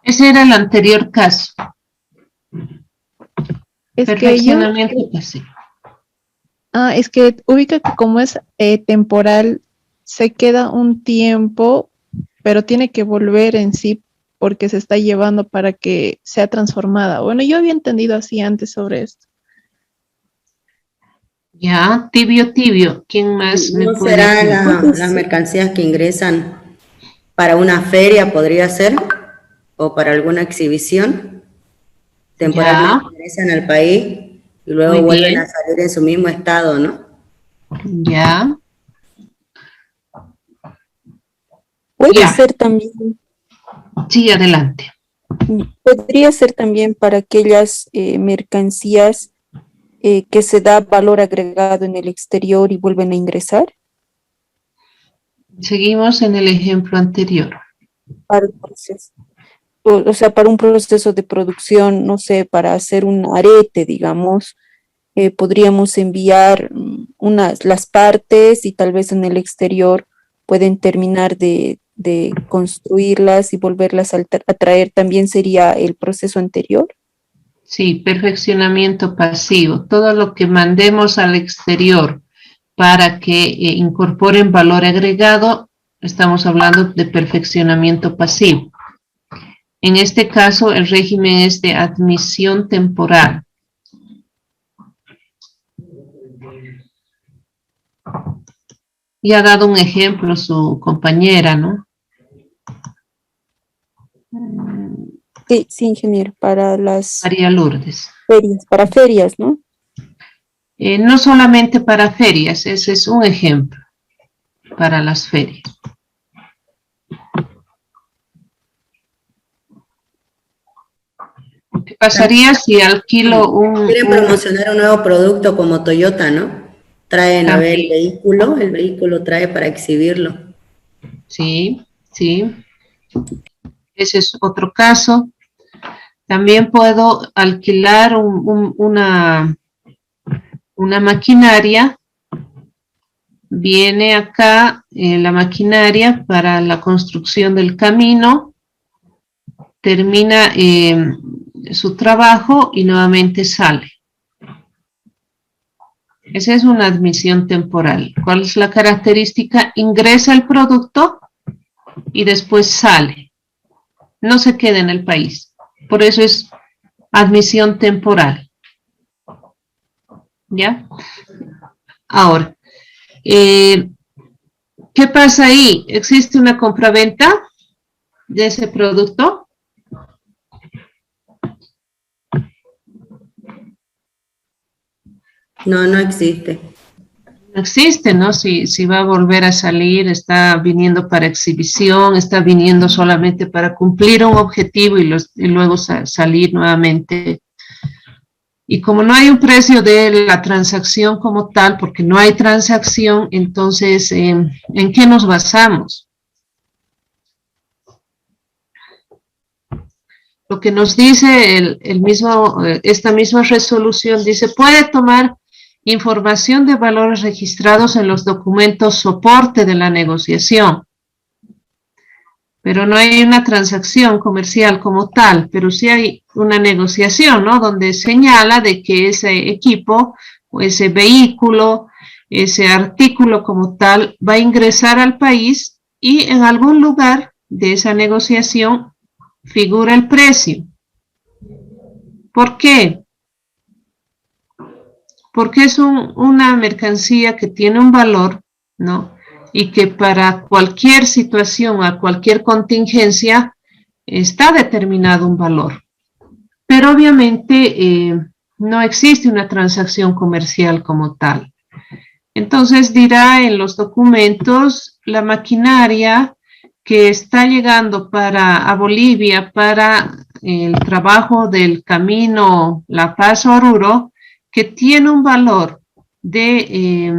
Ese era el anterior caso. Es que yo, Perfeccionamiento pasivo. es que ubica que como es temporal, se queda un tiempo, pero tiene que volver en sí porque se está llevando para que sea transformada. Bueno, yo había entendido así antes sobre esto. Ya, tibio, tibio. ¿Quién más me ¿No puede será explicar? las mercancías que ingresan para una feria, podría ser? ¿O para alguna exhibición? Temporalmente ingresan al país y luego Muy vuelven bien. a salir en su mismo estado, ¿no? Ya. Puede Ya. ser también, Sí, adelante. podría ser también para aquellas mercancías que se da valor agregado en el exterior y vuelven a ingresar. Seguimos en el ejemplo anterior. Para el proceso. O sea, para un proceso de producción, no sé, para hacer un arete, digamos, podríamos enviar las partes y tal vez en el exterior pueden terminar de construirlas y volverlas a traer, ¿también sería el proceso anterior? Sí, perfeccionamiento pasivo. Todo lo que mandemos al exterior para que incorporen valor agregado, estamos hablando de perfeccionamiento pasivo. En este caso, el régimen es de admisión temporal. Y ha dado un ejemplo su compañera, ¿no? Sí, sí, ingeniero, para las María Lourdes. ferias, para ferias, ¿no? No solamente para ferias, ese es un ejemplo para las ferias. ¿Qué pasaría si alquilo Quieren promocionar un nuevo producto como Toyota, ¿no? Traen a ver el vehículo trae para exhibirlo. Sí, sí. Ese es otro caso. También puedo alquilar una maquinaria. Viene acá la maquinaria para la construcción del camino, termina su trabajo y nuevamente sale. Esa es una admisión temporal. ¿Cuál es la característica? Ingresa el producto y después sale. No se queda en el país. Por eso es admisión temporal. ¿Ya? Ahora, ¿qué pasa ahí? ¿Existe una compraventa de ese producto? No, no existe. No existe, ¿no? Si va a volver a salir, está viniendo para exhibición, está viniendo solamente para cumplir un objetivo y luego salir nuevamente. Y como no hay un precio de la transacción como tal, porque no hay transacción, entonces, ¿en qué nos basamos? Lo que nos dice esta misma resolución dice, puede tomar información de valores registrados en los documentos soporte de la negociación. Pero no hay una transacción comercial como tal, pero sí hay una negociación, ¿no? Donde señala de que ese equipo o ese vehículo, ese artículo como tal, va a ingresar al país y en algún lugar de esa negociación figura el precio. ¿Por qué? Porque es una mercancía que tiene un valor, ¿no? Y que para cualquier situación, a cualquier contingencia, está determinado un valor. Pero obviamente no existe una transacción comercial como tal. Entonces dirá en los documentos la maquinaria que está llegando a Bolivia para el trabajo del camino La Paz-Oruro, que tiene un valor de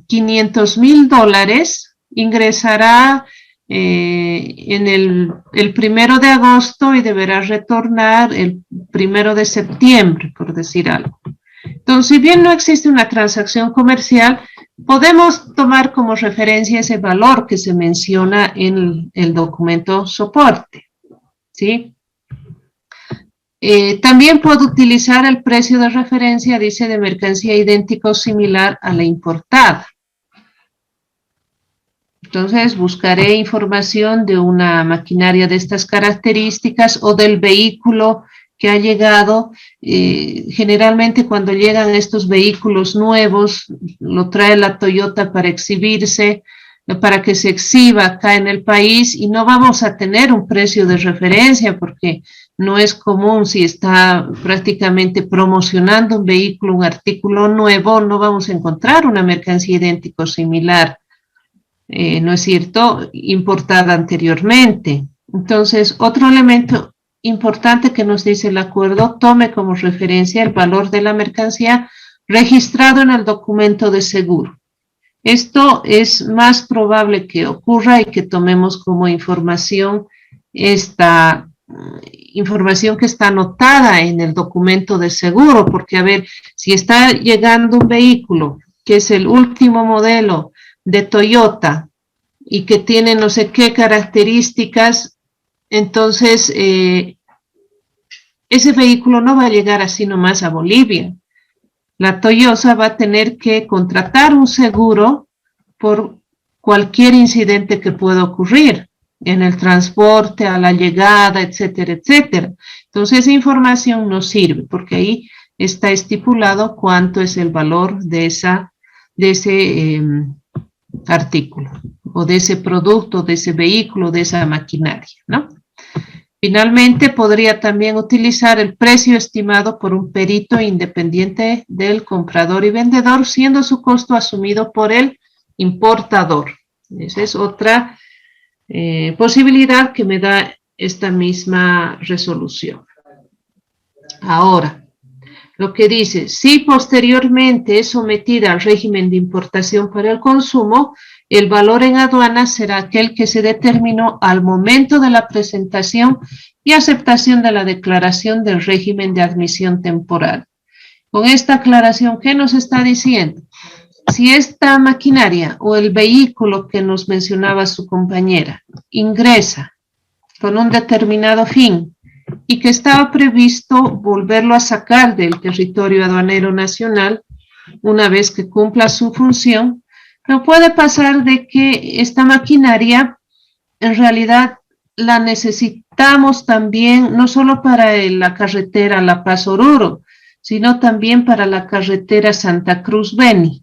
$500,000, ingresará en el 1 de agosto y deberá retornar el 1 de septiembre, por decir algo. Entonces, si bien no existe una transacción comercial, podemos tomar como referencia ese valor que se menciona en el documento soporte, ¿sí? También puedo utilizar el precio de referencia, dice, de mercancía idéntica o similar a la importada. Entonces, buscaré información de una maquinaria de estas características o del vehículo que ha llegado. Generalmente cuando llegan estos vehículos nuevos, lo trae la Toyota para exhibirse, para que se exhiba acá en el país y no vamos a tener un precio de referencia porque no es común si está prácticamente promocionando un vehículo, un artículo nuevo, no vamos a encontrar una mercancía idéntica o similar, ¿no es cierto?, importada anteriormente. Entonces, otro elemento importante que nos dice el acuerdo, tome como referencia el valor de la mercancía registrado en el documento de seguro. Esto es más probable que ocurra y que tomemos como información esta información que está anotada en el documento de seguro, porque a ver, si está llegando un vehículo que es el último modelo de Toyota y que tiene no sé qué características, entonces ese vehículo no va a llegar así nomás a Bolivia. La Toyota va a tener que contratar un seguro por cualquier incidente que pueda ocurrir en el transporte, a la llegada, etcétera, etcétera. Entonces esa información nos sirve porque ahí está estipulado cuánto es el valor de ese artículo o de ese producto, de ese vehículo, de esa maquinaria, ¿no? Finalmente, podría también utilizar el precio estimado por un perito independiente del comprador y vendedor, siendo su costo asumido por el importador. Esa es otra posibilidad que me da esta misma resolución. Ahora, lo que dice, si posteriormente es sometida al régimen de importación para el consumo, el valor en aduana será aquel que se determinó al momento de la presentación y aceptación de la declaración del régimen de admisión temporal. Con esta aclaración, ¿qué nos está diciendo? Si esta maquinaria o el vehículo que nos mencionaba su compañera ingresa con un determinado fin y que estaba previsto volverlo a sacar del territorio aduanero nacional una vez que cumpla su función, no puede pasar de que esta maquinaria en realidad la necesitamos también no solo para la carretera La Paz-Oruro, sino también para la carretera Santa Cruz-Beni.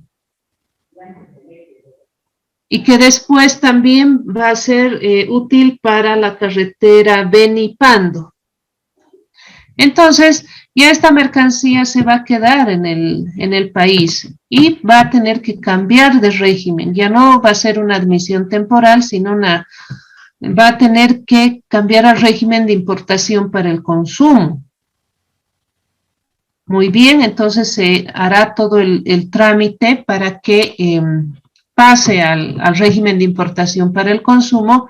Y que después también va a ser útil para la carretera Beni-Pando. Entonces, ya esta mercancía se va a quedar en el país y va a tener que cambiar de régimen. Ya no va a ser una admisión temporal, sino va a tener que cambiar al régimen de importación para el consumo. Muy bien, entonces se hará todo el trámite para que pase al régimen de importación para el consumo.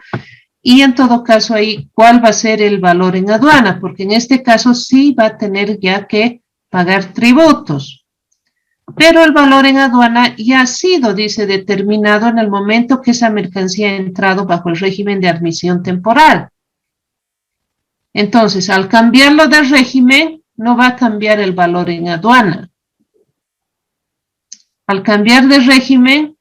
Y en todo caso ahí, ¿cuál va a ser el valor en aduana? Porque en este caso sí va a tener ya que pagar tributos. Pero el valor en aduana ya ha sido, dice, determinado en el momento que esa mercancía ha entrado bajo el régimen de admisión temporal. Entonces, al cambiarlo de régimen, no va a cambiar el valor en aduana. Al cambiar de régimen,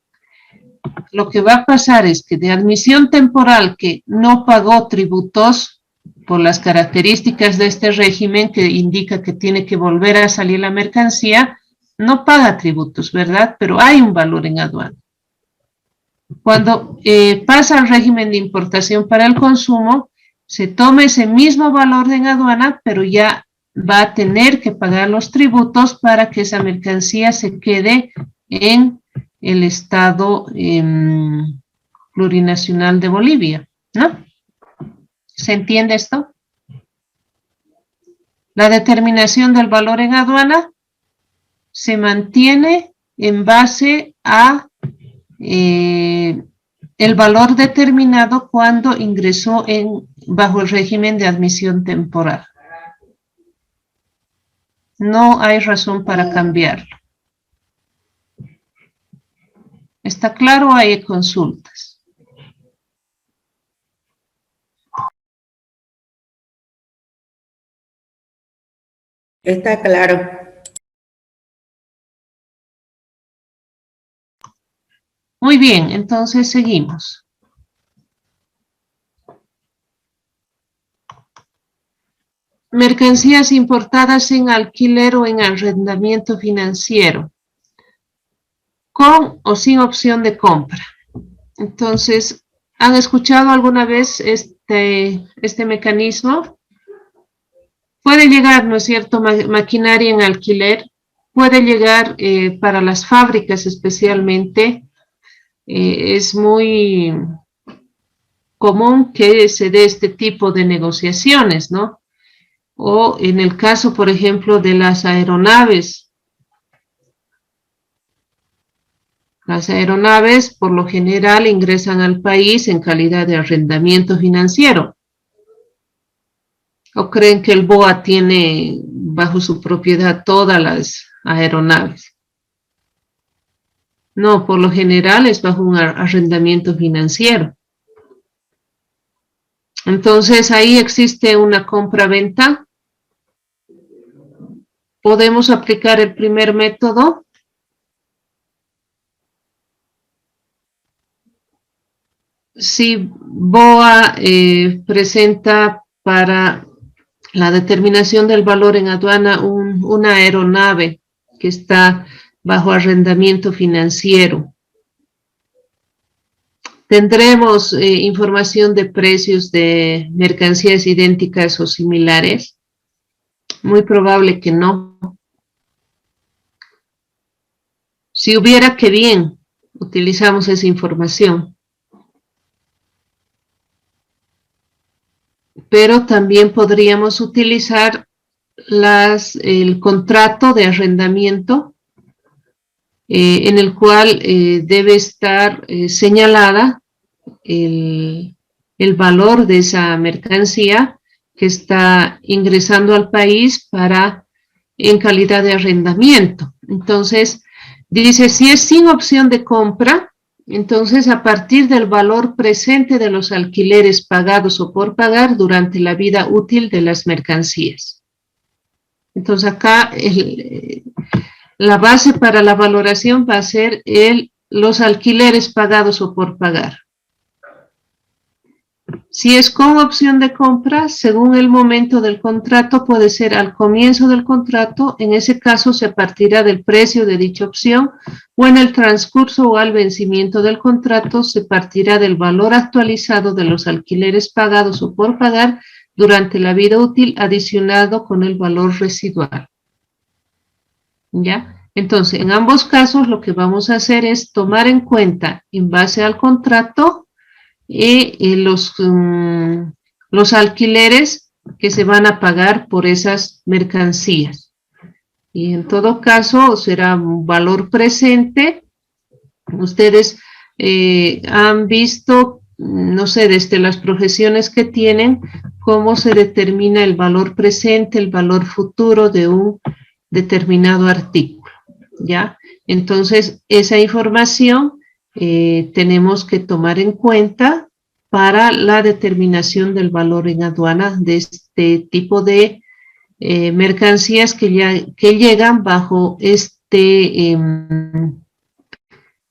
lo que va a pasar es que de admisión temporal que no pagó tributos por las características de este régimen que indica que tiene que volver a salir la mercancía, no paga tributos, ¿verdad? Pero hay un valor en aduana. Cuando pasa al régimen de importación para el consumo, se toma ese mismo valor en aduana, pero ya va a tener que pagar los tributos para que esa mercancía se quede en el Estado plurinacional de Bolivia, ¿no? ¿Se entiende esto? La determinación del valor en aduana se mantiene en base a el valor determinado cuando ingresó bajo el régimen de admisión temporal. No hay razón para cambiarlo. ¿Está claro? Hay consultas. Está claro. Muy bien, entonces seguimos. Mercancías importadas en alquiler o en arrendamiento financiero, con o sin opción de compra. Entonces, ¿han escuchado alguna vez este mecanismo? Puede llegar, ¿no es cierto?, maquinaria en alquiler, puede llegar para las fábricas especialmente. Es muy común que se dé este tipo de negociaciones, ¿no? O en el caso, por ejemplo, de las aeronaves. Las aeronaves, por lo general, ingresan al país en calidad de arrendamiento financiero. ¿O creen que el BOA tiene bajo su propiedad todas las aeronaves? No, por lo general es bajo un arrendamiento financiero. Entonces ahí existe una compra-venta. Podemos aplicar el primer método. Si BOA presenta para la determinación del valor en aduana una aeronave que está bajo arrendamiento financiero, ¿tendremos información de precios de mercancías idénticas o similares? Muy probable que no. Si hubiera, qué bien, utilizamos esa información. Pero también podríamos utilizar el contrato de arrendamiento en el cual debe estar señalada el valor de esa mercancía que está ingresando al país en calidad de arrendamiento. Entonces, dice, si es sin opción de compra, entonces a partir del valor presente de los alquileres pagados o por pagar durante la vida útil de las mercancías. Entonces acá la base para la valoración va a ser los alquileres pagados o por pagar. Si es con opción de compra, según el momento del contrato, puede ser al comienzo del contrato, en ese caso se partirá del precio de dicha opción, o en el transcurso o al vencimiento del contrato se partirá del valor actualizado de los alquileres pagados o por pagar durante la vida útil adicionado con el valor residual. ¿Ya? Entonces, en ambos casos lo que vamos a hacer es tomar en cuenta, en base al contrato, los alquileres que se van a pagar por esas mercancías. Y en todo caso será un valor presente. Ustedes han visto, no sé, desde las profesiones que tienen, cómo se determina el valor presente, el valor futuro de un determinado artículo, ¿ya? Entonces, esa información tenemos que tomar en cuenta para la determinación del valor en aduana de este tipo de mercancías que llegan bajo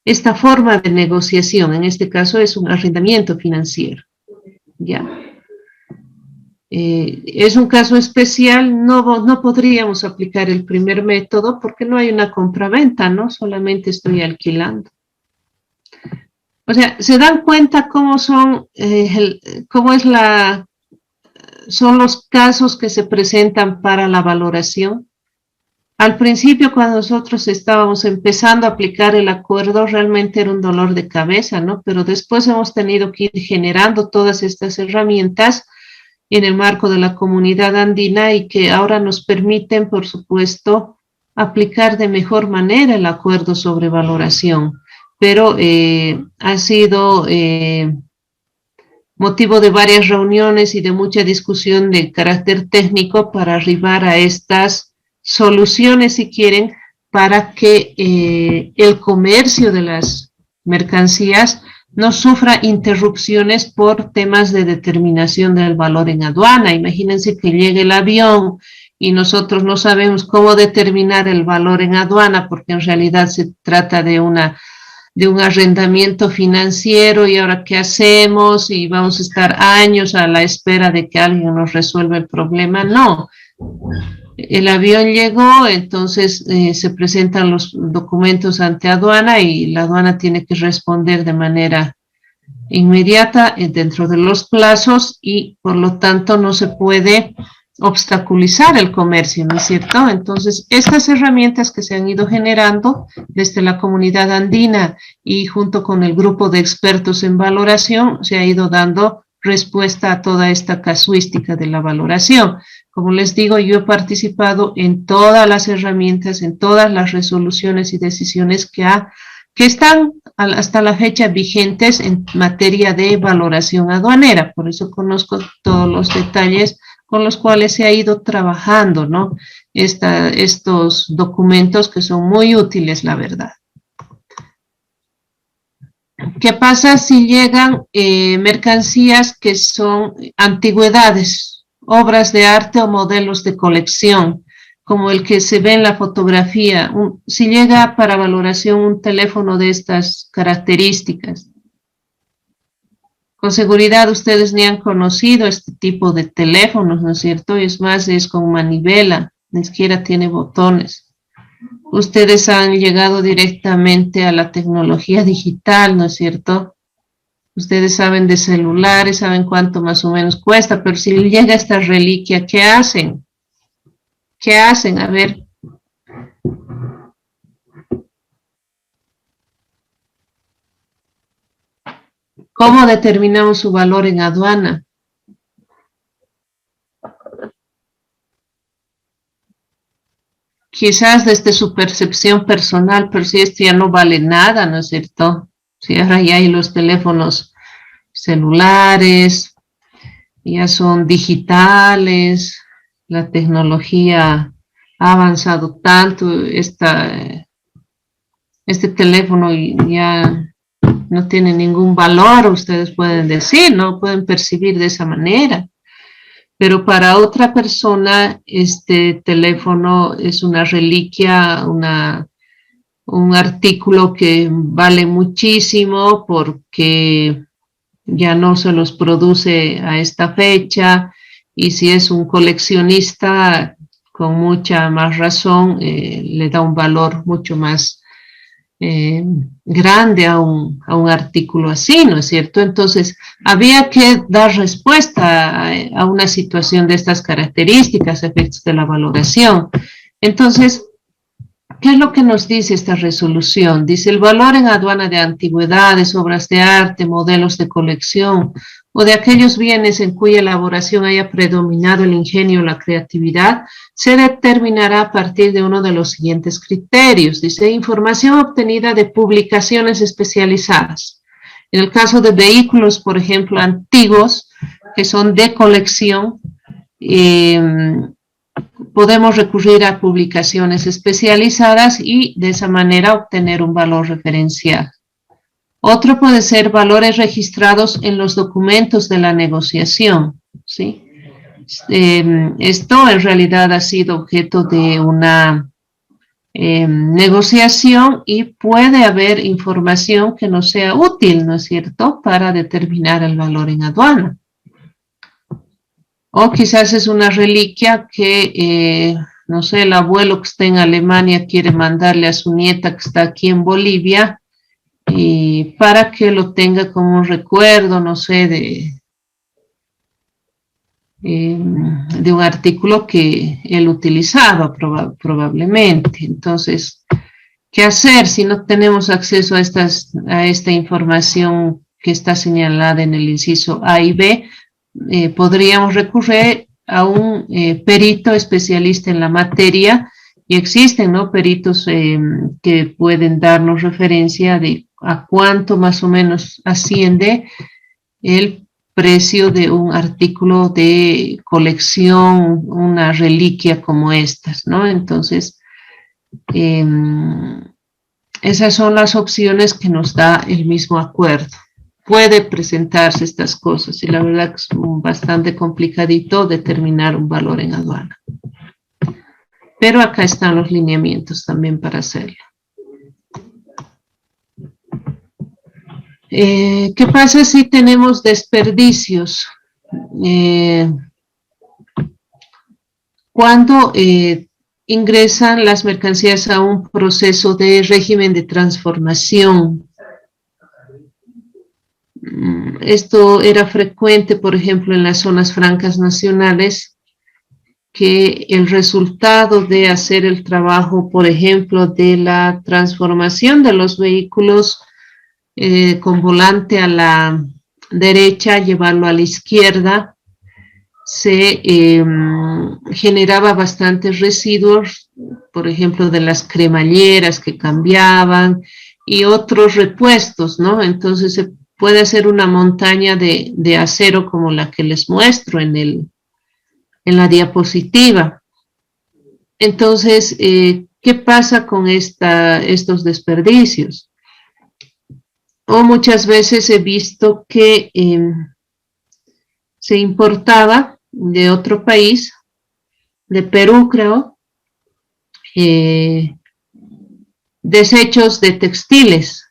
esta forma de negociación. En este caso es un arrendamiento financiero. ¿Ya? Es un caso especial, no podríamos aplicar el primer método porque no hay una compraventa, ¿no? Solamente estoy alquilando. O sea, ¿se dan cuenta cómo son los casos que se presentan para la valoración? Al principio, cuando nosotros estábamos empezando a aplicar el acuerdo, realmente era un dolor de cabeza, ¿no? Pero después hemos tenido que ir generando todas estas herramientas en el marco de la comunidad andina y que ahora nos permiten, por supuesto, aplicar de mejor manera el acuerdo sobre valoración. Pero ha sido motivo de varias reuniones y de mucha discusión de carácter técnico para arribar a estas soluciones, si quieren, para que el comercio de las mercancías no sufra interrupciones por temas de determinación del valor en aduana. Imagínense que llegue el avión y nosotros no sabemos cómo determinar el valor en aduana porque en realidad se trata de un arrendamiento financiero y ahora qué hacemos y vamos a estar años a la espera de que alguien nos resuelva el problema. No, el avión llegó, entonces se presentan los documentos ante aduana y la aduana tiene que responder de manera inmediata dentro de los plazos y por lo tanto no se puede obstaculizar el comercio, ¿no es cierto? Entonces, estas herramientas que se han ido generando desde la comunidad andina y junto con el grupo de expertos en valoración, se ha ido dando respuesta a toda esta casuística de la valoración. Como les digo, yo he participado en todas las herramientas, en todas las resoluciones y decisiones que están hasta la fecha vigentes en materia de valoración aduanera, por eso conozco todos los detalles con los cuales se ha ido trabajando, ¿no? Estos documentos que son muy útiles, la verdad. ¿Qué pasa si llegan mercancías que son antigüedades, obras de arte o modelos de colección, como el que se ve en la fotografía? Si llega para valoración un teléfono de estas características, con seguridad ustedes ni han conocido este tipo de teléfonos, ¿no es cierto? Es más, es con manivela, ni siquiera tiene botones. Ustedes han llegado directamente a la tecnología digital, ¿no es cierto? Ustedes saben de celulares, saben cuánto más o menos cuesta, pero si llega esta reliquia, ¿qué hacen? ¿Qué hacen? A ver. ¿Cómo determinamos su valor en aduana? Quizás desde su percepción personal, pero si esto ya no vale nada, ¿no es cierto? Si ahora ya hay los teléfonos celulares, ya son digitales, la tecnología ha avanzado tanto, este teléfono ya no tiene ningún valor, ustedes pueden decir, ¿no? Pueden percibir de esa manera. Pero para otra persona, este teléfono es una reliquia, un artículo que vale muchísimo porque ya no se los produce a esta fecha, y si es un coleccionista, con mucha más razón, le da un valor mucho más grande a un artículo así, ¿no es cierto? Entonces, había que dar respuesta a una situación de estas características, efectos de la valoración. Entonces, ¿qué es lo que nos dice esta resolución? Dice: el valor en aduana de antigüedades, obras de arte, modelos de colección o de aquellos bienes en cuya elaboración haya predominado el ingenio o la creatividad se determinará a partir de uno de los siguientes criterios. Dice: información obtenida de publicaciones especializadas. En el caso de vehículos, por ejemplo, antiguos, que son de colección, podemos recurrir a publicaciones especializadas y de esa manera obtener un valor referencial. Otro puede ser valores registrados en los documentos de la negociación, ¿sí? Esto en realidad ha sido objeto de una negociación y puede haber información que no sea útil, ¿no es cierto?, para determinar el valor en aduana. O quizás es una reliquia que, no sé, el abuelo que está en Alemania quiere mandarle a su nieta que está aquí en Bolivia, y para que lo tenga como un recuerdo, no sé, de un artículo que él utilizaba probablemente. Entonces, ¿qué hacer si no tenemos acceso a esta información que está señalada en el inciso A y B? Podríamos recurrir a un perito especialista en la materia, y existen, ¿no?, peritos que pueden darnos referencia de a cuánto más o menos asciende el precio de un artículo de colección, una reliquia como estas, ¿no? Entonces, esas son las opciones que nos da el mismo acuerdo. Puede presentarse estas cosas y la verdad que es bastante complicadito determinar un valor en aduana. Pero acá están los lineamientos también para hacerlo. ¿Qué pasa si tenemos desperdicios? Cuando ingresan las mercancías a un proceso de régimen de transformación. Esto era frecuente, por ejemplo, en las zonas francas nacionales, que el resultado de hacer el trabajo, por ejemplo, de la transformación de los vehículos con volante a la derecha, llevarlo a la izquierda, se generaba bastantes residuos, por ejemplo, de las cremalleras que cambiaban y otros repuestos, ¿no? Entonces se puede hacer una montaña de acero como la que les muestro en la diapositiva. Entonces, ¿qué pasa con estos desperdicios? o muchas veces he visto que se importaba de otro país, de Perú creo, desechos de textiles.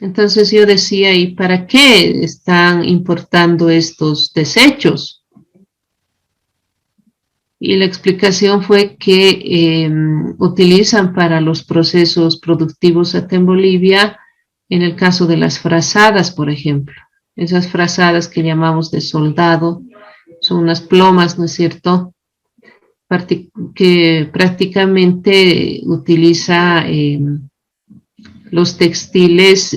Entonces yo decía, ¿y para qué están importando estos desechos? Y la explicación fue que utilizan para los procesos productivos acá en Bolivia, en el caso de las frazadas, por ejemplo. Esas frazadas que llamamos de soldado, son unas plomas, ¿no es cierto?, que prácticamente utiliza los textiles,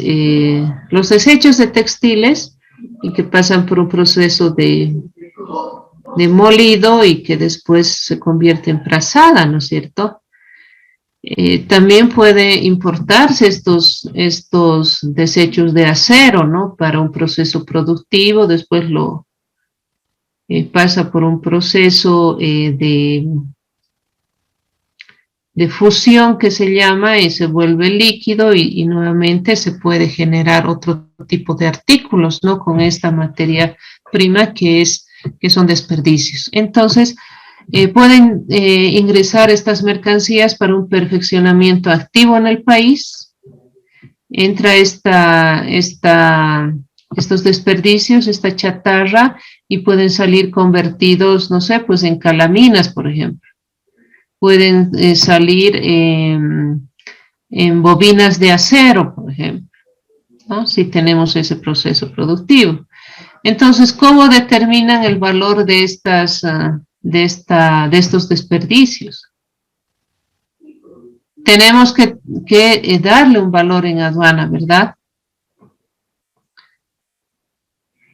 los desechos de textiles, y que pasan por un proceso de molido y que después se convierte en frazada, ¿no es cierto? También puede importarse estos desechos de acero, ¿no?, para un proceso productivo, después lo pasa por un proceso de fusión que se llama, y se vuelve líquido, y nuevamente se puede generar otro tipo de artículos, ¿no?, con esta materia prima que son desperdicios. Entonces, pueden ingresar estas mercancías para un perfeccionamiento activo en el país. Entra estos desperdicios, esta chatarra, y pueden salir convertidos, no sé, pues en calaminas, por ejemplo. Pueden salir en bobinas de acero, por ejemplo, ¿no?, si tenemos ese proceso productivo. Entonces, ¿cómo determinan el valor de estos desperdicios? Tenemos que darle un valor en aduana, ¿verdad?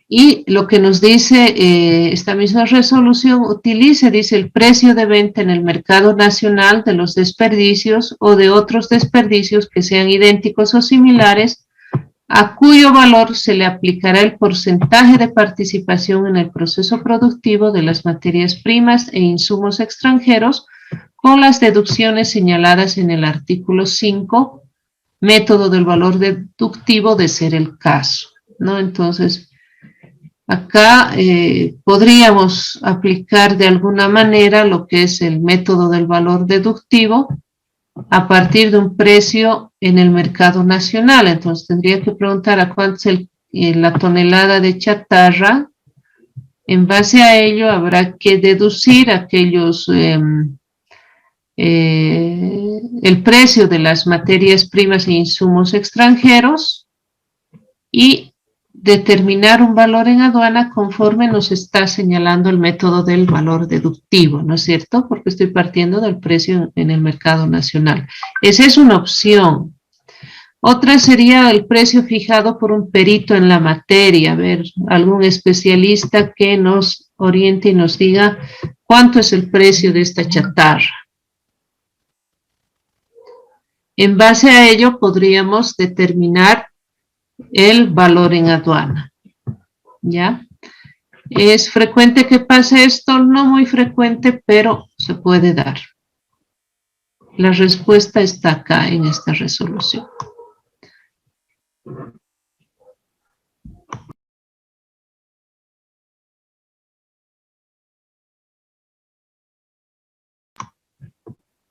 Y lo que nos dice esta misma resolución, dice el precio de venta en el mercado nacional de los desperdicios o de otros desperdicios que sean idénticos o similares, a cuyo valor se le aplicará el porcentaje de participación en el proceso productivo de las materias primas e insumos extranjeros, con las deducciones señaladas en el artículo 5, método del valor deductivo de ser el caso, ¿no? Entonces, acá podríamos aplicar de alguna manera lo que es el método del valor deductivo a partir de un precio en el mercado nacional. Entonces tendría que preguntar a cuánto es la tonelada de chatarra. En base a ello habrá que deducir el precio de las materias primas e insumos extranjeros y determinar un valor en aduana conforme nos está señalando el método del valor deductivo, ¿no es cierto? Porque estoy partiendo del precio en el mercado nacional. Esa es una opción. Otra sería el precio fijado por un perito en la materia, a ver, algún especialista que nos oriente y nos diga cuánto es el precio de esta chatarra. En base a ello podríamos determinar el valor en aduana, ¿ya? ¿Es frecuente que pase esto? No muy frecuente, pero se puede dar. La respuesta está acá en esta resolución.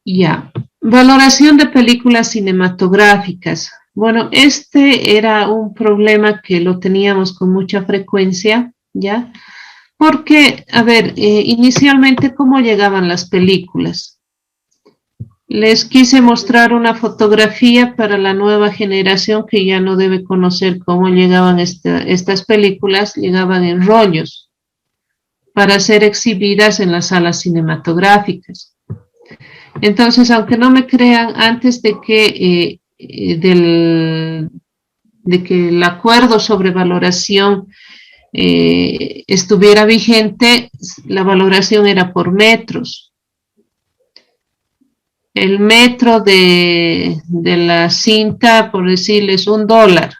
Ya. Valoración de películas cinematográficas. Bueno, este era un problema que lo teníamos con mucha frecuencia, ¿ya? Porque, a ver, inicialmente, ¿cómo llegaban las películas? Les quise mostrar una fotografía para la nueva generación que ya no debe conocer cómo llegaban estas películas. Llegaban en rollos para ser exhibidas en las salas cinematográficas. Entonces, aunque no me crean, antes de que el acuerdo sobre valoración estuviera vigente, la valoración era por metros. El metro de la cinta, por decirles, $1.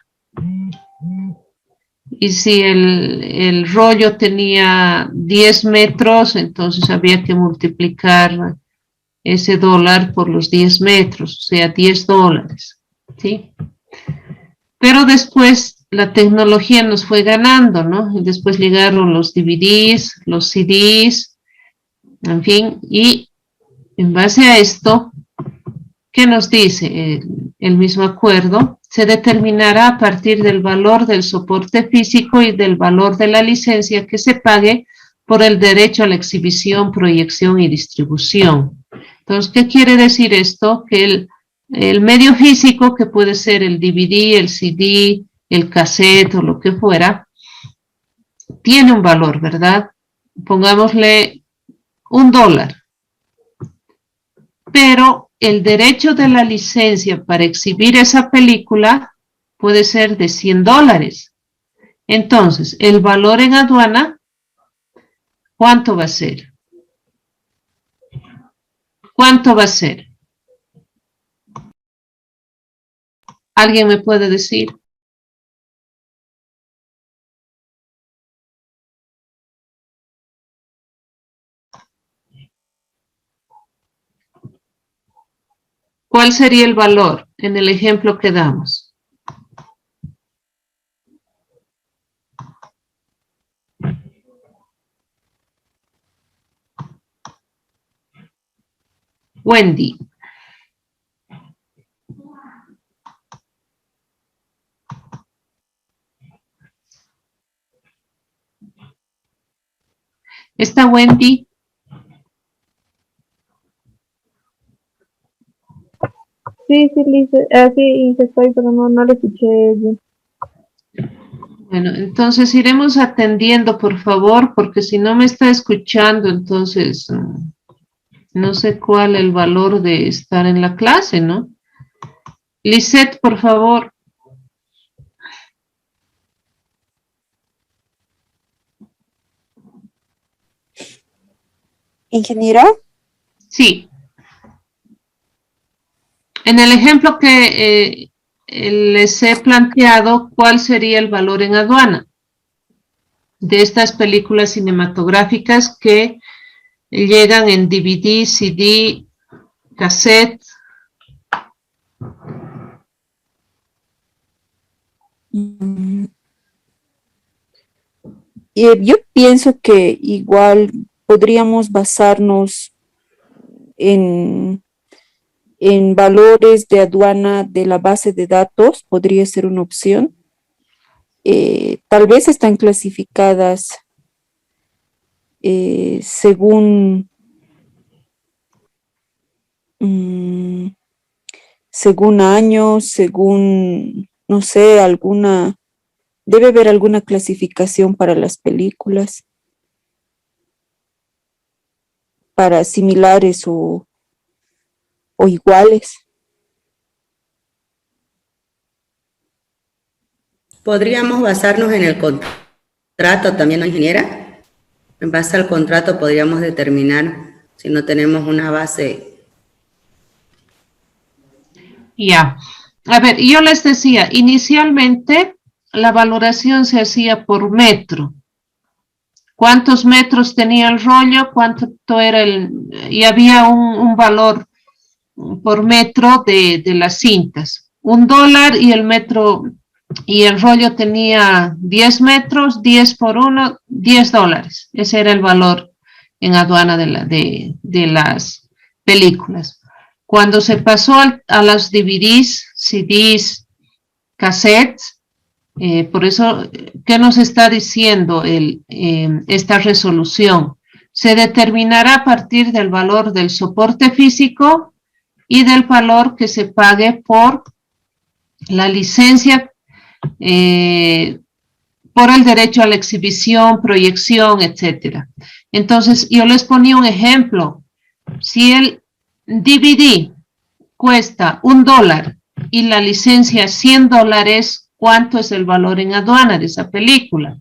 Y si el rollo tenía 10 metros, entonces había que multiplicar ese dólar por los 10 metros, o sea, $10, ¿sí? Pero después la tecnología nos fue ganando, ¿no? Y después llegaron los DVDs, los CDs, en fin, y en base a esto, ¿qué nos dice el mismo acuerdo? Se determinará a partir del valor del soporte físico y del valor de la licencia que se pague por el derecho a la exhibición, proyección y distribución. Entonces, ¿qué quiere decir esto? Que el medio físico, que puede ser el DVD, el CD, el cassette o lo que fuera, tiene un valor, ¿verdad? Pongámosle $1. Pero el derecho de la licencia para exhibir esa película puede ser de $100. Entonces, el valor en aduana, ¿cuánto va a ser? ¿Cuánto va a ser? ¿Alguien me puede decir? ¿Cuál sería el valor en el ejemplo que damos? Wendy. ¿Está Wendy? Sí, sí, Lice, sí, estoy, pero no lo escuché bien. Bueno, entonces iremos atendiendo, por favor, porque si no me está escuchando, entonces no sé cuál el valor de estar en la clase, ¿no? Lisette, por favor. Ingeniera, Sí. En el ejemplo que les he planteado, ¿cuál sería el valor en aduana de estas películas cinematográficas que llegan en DVD, CD, cassette? mm, yo pienso que igual podríamos basarnos en, en valores de aduana de la base de datos, podría ser una opción. Tal vez están clasificadas según, mm, según años, según, no sé, alguna, debe haber alguna clasificación para las películas, para similares o iguales. Podríamos basarnos en el contrato también, ¿no, ingeniera? En base al contrato podríamos determinar si no tenemos una base. Ya. A ver, yo les decía, inicialmente la valoración se hacía por metro. ¿Cuántos metros tenía el rollo? ¿Cuánto era y había un valor por metro de las cintas? $1 y el metro, y el rollo tenía 10 metros, 10 por 1, $10. Ese era el valor en aduana de las películas. Cuando se pasó a las DVDs, CDs, cassettes, por eso, ¿qué nos está diciendo esta resolución? Se determinará a partir del valor del soporte físico y del valor que se pague por la licencia, por el derecho a la exhibición, proyección, etcétera. Entonces, yo les ponía un ejemplo. Si el DVD cuesta $1 y la licencia $100, ¿cuánto es el valor en aduana de esa película?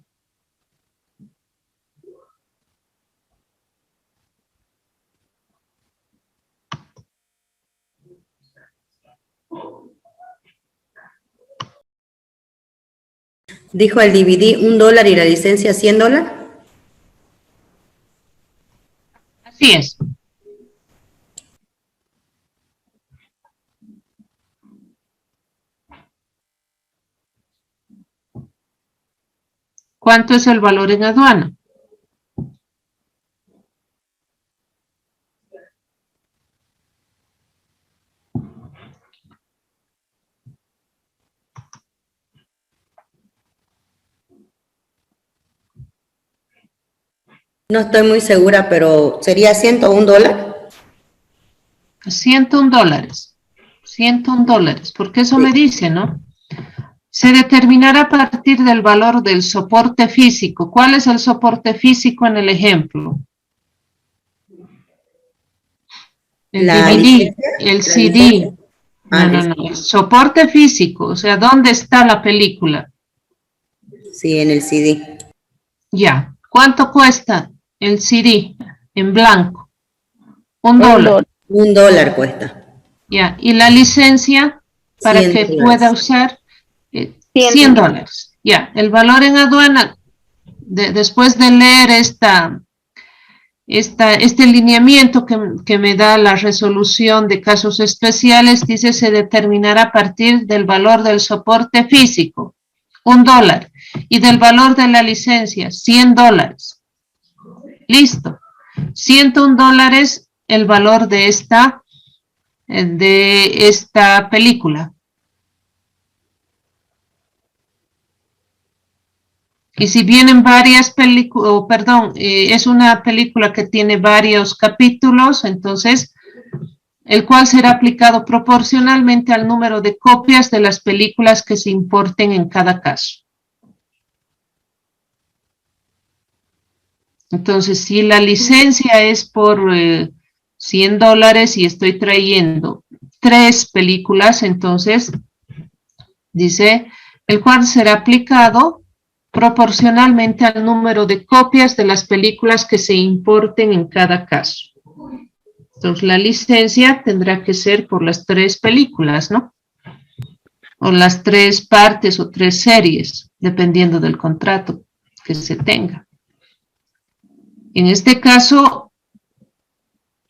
Dijo el DVD $1 y la licencia $100. Así es. ¿Cuánto es el valor en aduana? No estoy muy segura, pero ¿sería $101? 101 dólares. 101 dólares, porque eso Sí. me dice, ¿no? Se determinará a partir del valor del soporte físico. ¿Cuál es el soporte físico en el ejemplo? El La DVD, licencia, el la CD. licencia. Ah, No. El soporte físico, o sea, ¿dónde está la película? sí, en el CD. Ya. ¿Cuánto cuesta el CD en blanco? $1. $1. $1 cuesta. Ya. ¿Y la licencia para que pueda $100. usar? 100 $100. dólares. Ya. El valor en aduana, después de leer este lineamiento que me da la resolución de casos especiales, dice se determinará a partir del valor del soporte físico, $1, y del valor de la licencia, $100. Listo. 101 dólares el valor de esta película. Y si vienen varias películas, es una película que tiene varios capítulos, entonces, el cual será aplicado proporcionalmente al número de copias de las películas que se importen en cada caso. Entonces, si la licencia es por $100 y estoy trayendo 3 películas, entonces, dice, el cual será aplicado proporcionalmente al número de copias de las películas que se importen en cada caso. Entonces, la licencia tendrá que ser por las 3 películas, ¿no? O las 3 partes o 3 series, dependiendo del contrato que se tenga. En este caso,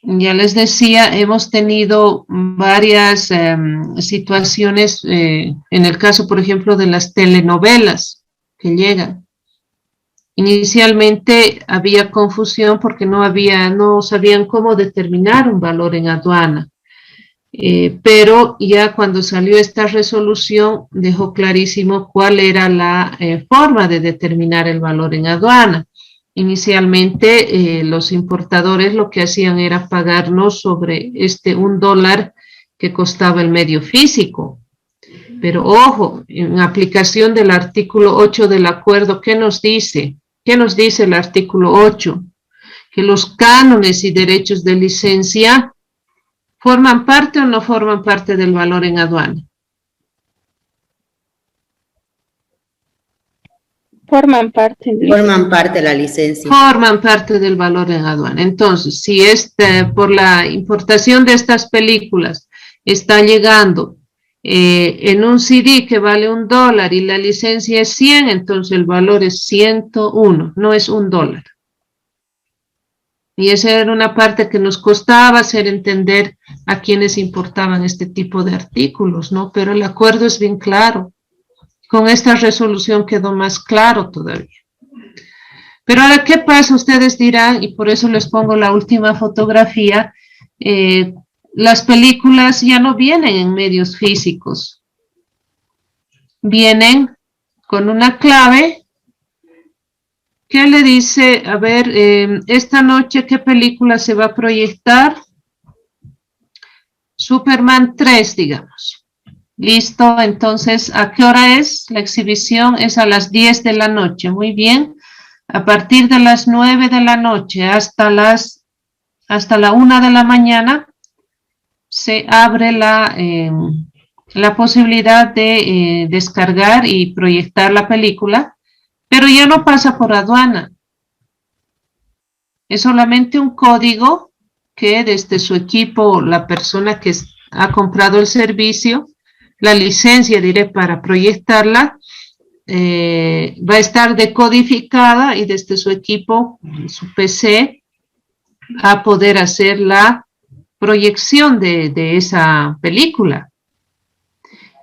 ya les decía, hemos tenido varias situaciones, en el caso, por ejemplo, de las telenovelas que llegan. Inicialmente había confusión porque no sabían cómo determinar un valor en aduana. Pero ya cuando salió esta resolución dejó clarísimo cuál era la forma de determinar el valor en aduana. Inicialmente los importadores lo que hacían era pagarnos sobre $1 que costaba el medio físico. Pero ojo, en aplicación del artículo 8 del acuerdo, ¿qué nos dice? ¿Qué nos dice el artículo 8? Que los cánones y derechos de licencia ¿forman parte o no forman parte del valor en aduana? Forman parte Forman parte de la licencia. Forman parte del valor en aduana. Entonces, si por la importación de estas películas está llegando en un CD que vale $1 y la licencia es 100, entonces el valor es 101, no es $1. Y esa era una parte que nos costaba hacer entender a quienes importaban este tipo de artículos, ¿no? Pero el acuerdo es bien claro. Con esta resolución quedó más claro todavía. Pero ahora, ¿qué pasa? Ustedes dirán, y por eso les pongo la última fotografía, las películas ya no vienen en medios físicos. Vienen con una clave que le dice, a ver, esta noche, ¿qué película se va a proyectar? Superman 3, digamos. Listo, entonces, ¿a qué hora es? La exhibición es a las 10 de la noche, muy bien. A partir de las 9 de la noche hasta la 1 de la mañana se abre la posibilidad de descargar y proyectar la película, pero ya no pasa por aduana. Es solamente un código que desde su equipo, la persona que ha comprado el servicio, la licencia, diré, para proyectarla, va a estar decodificada y desde su equipo, su PC, va a poder hacer la proyección de esa película.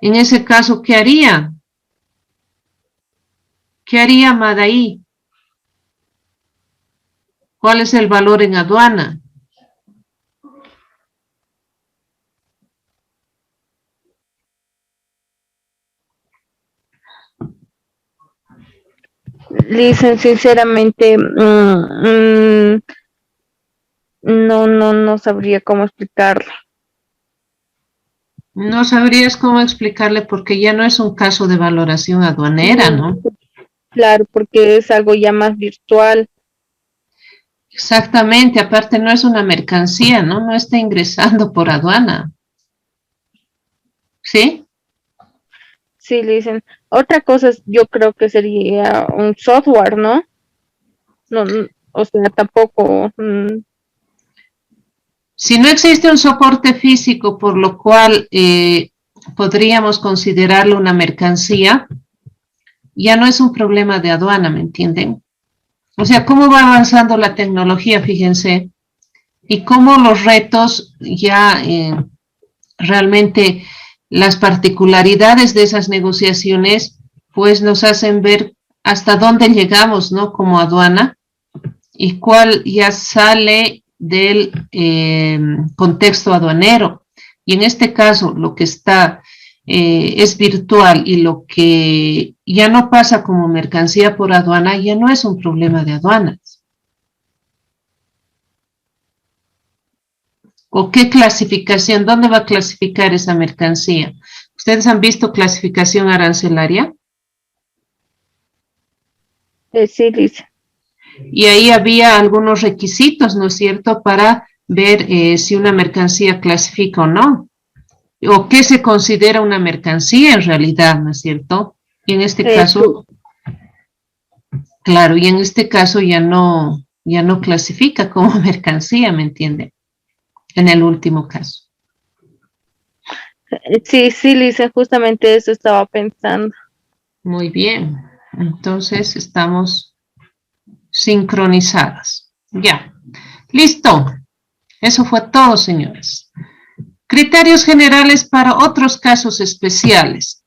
En ese caso, ¿qué haría? ¿Qué haría Madaí? ¿Cuál es el valor en aduana? Listen, sinceramente, no sabría cómo explicarlo. No sabrías cómo explicarle porque ya no es un caso de valoración aduanera, ¿no? Claro, porque es algo ya más virtual. Exactamente, aparte no es una mercancía, ¿no? No está ingresando por aduana. ¿Sí? Sí, listen. Otra cosa yo creo que sería un software, ¿no? No, o sea, tampoco. Si no existe un soporte físico por lo cual podríamos considerarlo una mercancía, ya no es un problema de aduana, ¿me entienden? O sea, cómo va avanzando la tecnología, fíjense, y cómo los retos ya realmente las particularidades de esas negociaciones pues nos hacen ver hasta dónde llegamos, ¿no? Como aduana y cuál ya sale del contexto aduanero. Y en este caso, lo que está es virtual y lo que ya no pasa como mercancía por aduana ya no es un problema de aduanas. ¿O qué clasificación? ¿Dónde va a clasificar esa mercancía? ¿Ustedes han visto clasificación arancelaria? Sí, listen. Y ahí había algunos requisitos, ¿no es cierto?, para ver si una mercancía clasifica o no, o qué se considera una mercancía en realidad, ¿no es cierto? Y en este caso, claro, y en este caso ya no clasifica como mercancía, ¿me entiende? En el último caso. Sí, Lisa, justamente eso estaba pensando. Muy bien, entonces estamos sincronizadas. Ya, listo. Eso fue todo, señores. Criterios generales para otros casos especiales.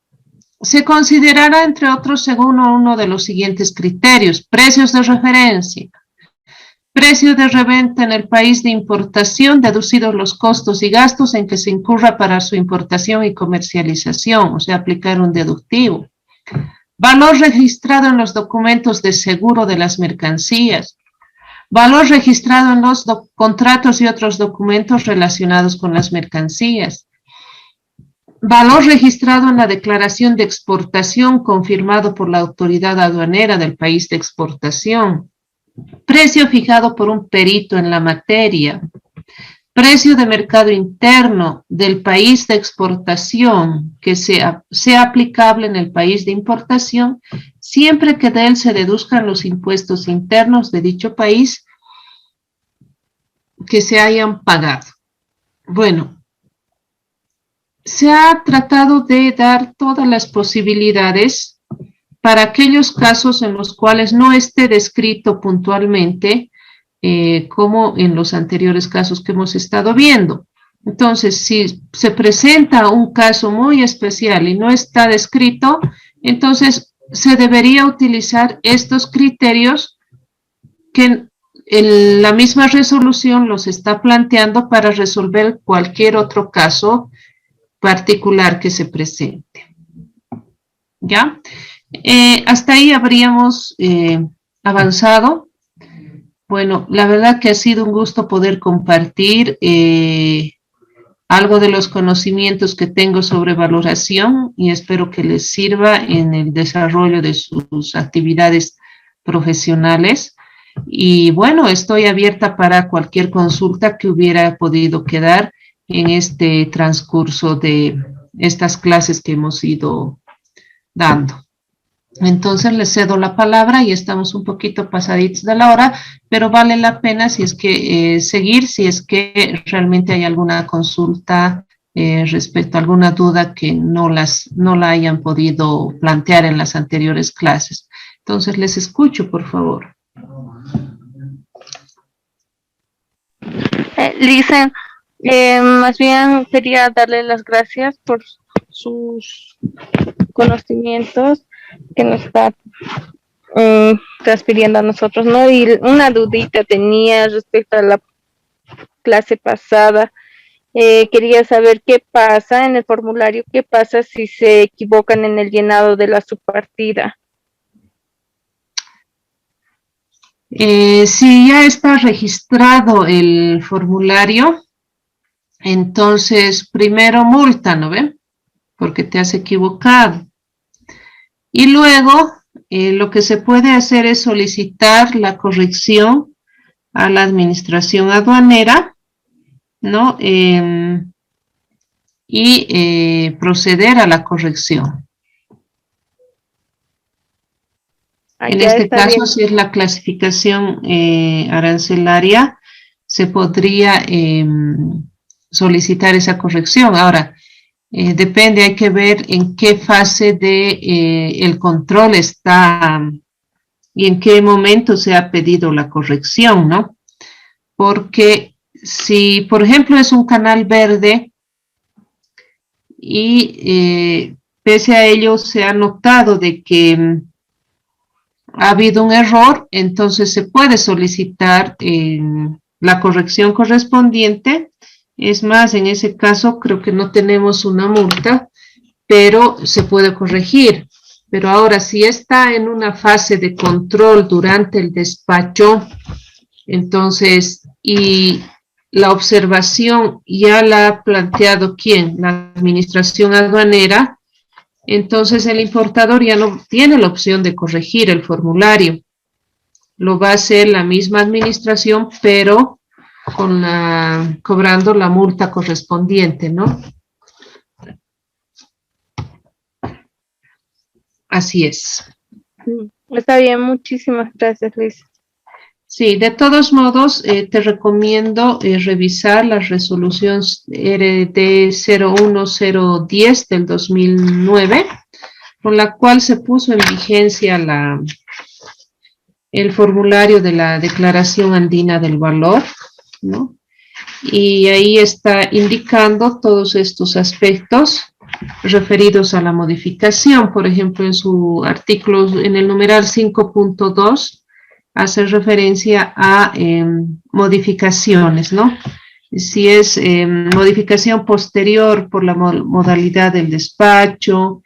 Se considerará, entre otros, según uno de los siguientes criterios: precios de referencia, precio de reventa en el país de importación, deducidos los costos y gastos en que se incurra para su importación y comercialización, o sea, aplicar un deductivo. Valor registrado en los documentos de seguro de las mercancías. Valor registrado en los contratos y otros documentos relacionados con las mercancías. Valor registrado en la declaración de exportación confirmado por la autoridad aduanera del país de exportación. Precio fijado por un perito en la materia. Precio de mercado interno del país de exportación que sea aplicable en el país de importación, siempre que de él se deduzcan los impuestos internos de dicho país que se hayan pagado. Bueno, se ha tratado de dar todas las posibilidades para aquellos casos en los cuales no esté descrito puntualmente, como en los anteriores casos que hemos estado viendo. Entonces, si se presenta un caso muy especial y no está descrito, entonces se debería utilizar estos criterios que la misma resolución los está planteando para resolver cualquier otro caso particular que se presente. ¿Ya? Hasta ahí habríamos avanzado. Bueno, la verdad que ha sido un gusto poder compartir algo de los conocimientos que tengo sobre valoración y espero que les sirva en el desarrollo de sus actividades profesionales. Y bueno, estoy abierta para cualquier consulta que hubiera podido quedar en este transcurso de estas clases que hemos ido dando. Entonces les cedo la palabra y estamos un poquito pasaditos de la hora, pero vale la pena si es que seguir, si es que realmente hay alguna consulta respecto a alguna duda que no la hayan podido plantear en las anteriores clases. Entonces les escucho, por favor. Lisa, más bien quería darle las gracias por sus conocimientos que nos está transfiriendo a nosotros, ¿no? Y una dudita tenía respecto a la clase pasada. Quería saber qué pasa en el formulario, qué pasa si se equivocan en el llenado de la subpartida. Si ya está registrado el formulario, entonces primero multa, ¿no ven? Porque te has equivocado. Y luego lo que se puede hacer es solicitar la corrección a la administración aduanera, ¿no? Y proceder a la corrección. En Ya este está caso, bien. si es la clasificación arancelaria, se podría solicitar esa corrección. Ahora, depende, hay que ver en qué fase de el control está y en qué momento se ha pedido la corrección, ¿no? Porque si, por ejemplo, es un canal verde y pese a ello se ha notado de que ha habido un error, entonces se puede solicitar la corrección correspondiente. Es más, en ese caso creo que no tenemos una multa, pero se puede corregir. Pero ahora, si está en una fase de control durante el despacho, entonces, y la observación ya la ha planteado ¿quién? La administración aduanera, entonces el importador ya no tiene la opción de corregir el formulario. Lo va a hacer la misma administración, pero cobrando la multa correspondiente, ¿no? Así es. Está bien, muchísimas gracias, Luis. Sí, de todos modos, te recomiendo revisar la resolución RD 01010 del 2009, con la cual se puso en vigencia el formulario de la Declaración Andina del Valor, ¿no? Y ahí está indicando todos estos aspectos referidos a la modificación. Por ejemplo, en su artículo, en el numeral 5.2, hace referencia a modificaciones, ¿no? Si es modificación posterior por la modalidad del despacho,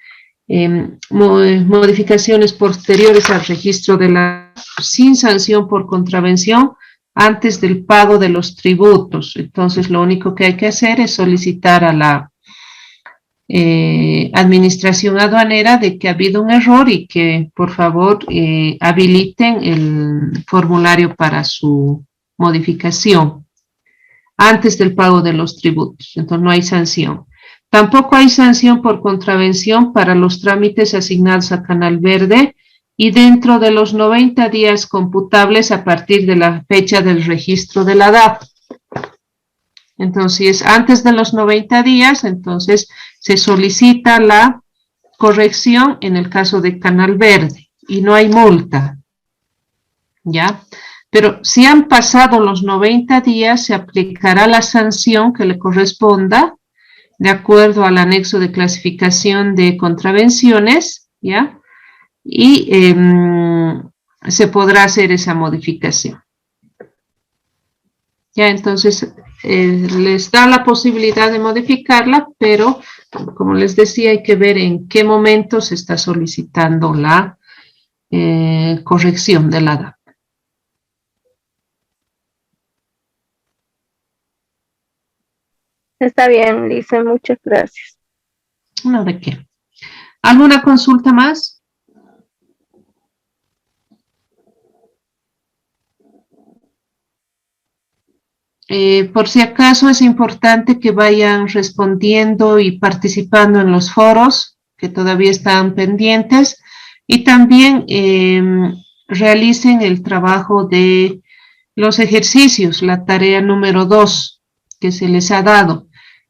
modificaciones posteriores al registro de la sin sanción por contravención antes del pago de los tributos. Entonces, lo único que hay que hacer es solicitar a la administración aduanera de que ha habido un error y que por favor habiliten el formulario para su modificación antes del pago de los tributos. Entonces no hay sanción. Tampoco hay sanción por contravención para los trámites asignados a Canal Verde y dentro de los 90 días computables a partir de la fecha del registro de la DAP. Entonces, si es antes de los 90 días, entonces se solicita la corrección en el caso de Canal Verde y no hay multa, ¿ya? Pero si han pasado los 90 días, se aplicará la sanción que le corresponda de acuerdo al anexo de clasificación de contravenciones, ¿ya? Y se podrá hacer esa modificación. Ya, entonces les da la posibilidad de modificarla, pero como les decía, hay que ver en qué momento se está solicitando la corrección de la DAP. Está bien, Lisa, muchas gracias. No, ¿de qué? ¿Alguna consulta más? Por si acaso es importante que vayan respondiendo y participando en los foros que todavía están pendientes y también realicen el trabajo de los ejercicios, la tarea número 2 que se les ha dado.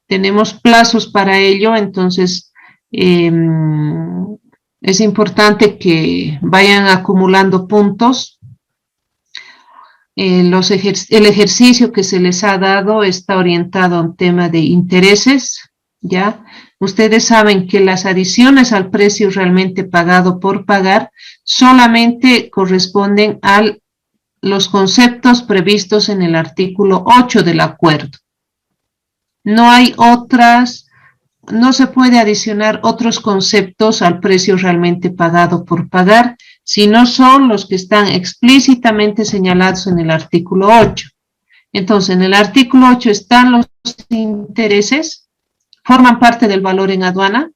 Tenemos plazos para ello, entonces es importante que vayan acumulando puntos. El ejercicio que se les ha dado está orientado a un tema de intereses, ¿ya? Ustedes saben que las adiciones al precio realmente pagado por pagar solamente corresponden a los conceptos previstos en el artículo 8 del acuerdo. No hay otras, no se puede adicionar otros conceptos al precio realmente pagado por pagar, si no son los que están explícitamente señalados en el artículo 8. Entonces, en el artículo 8 están los intereses, forman parte del valor en aduana.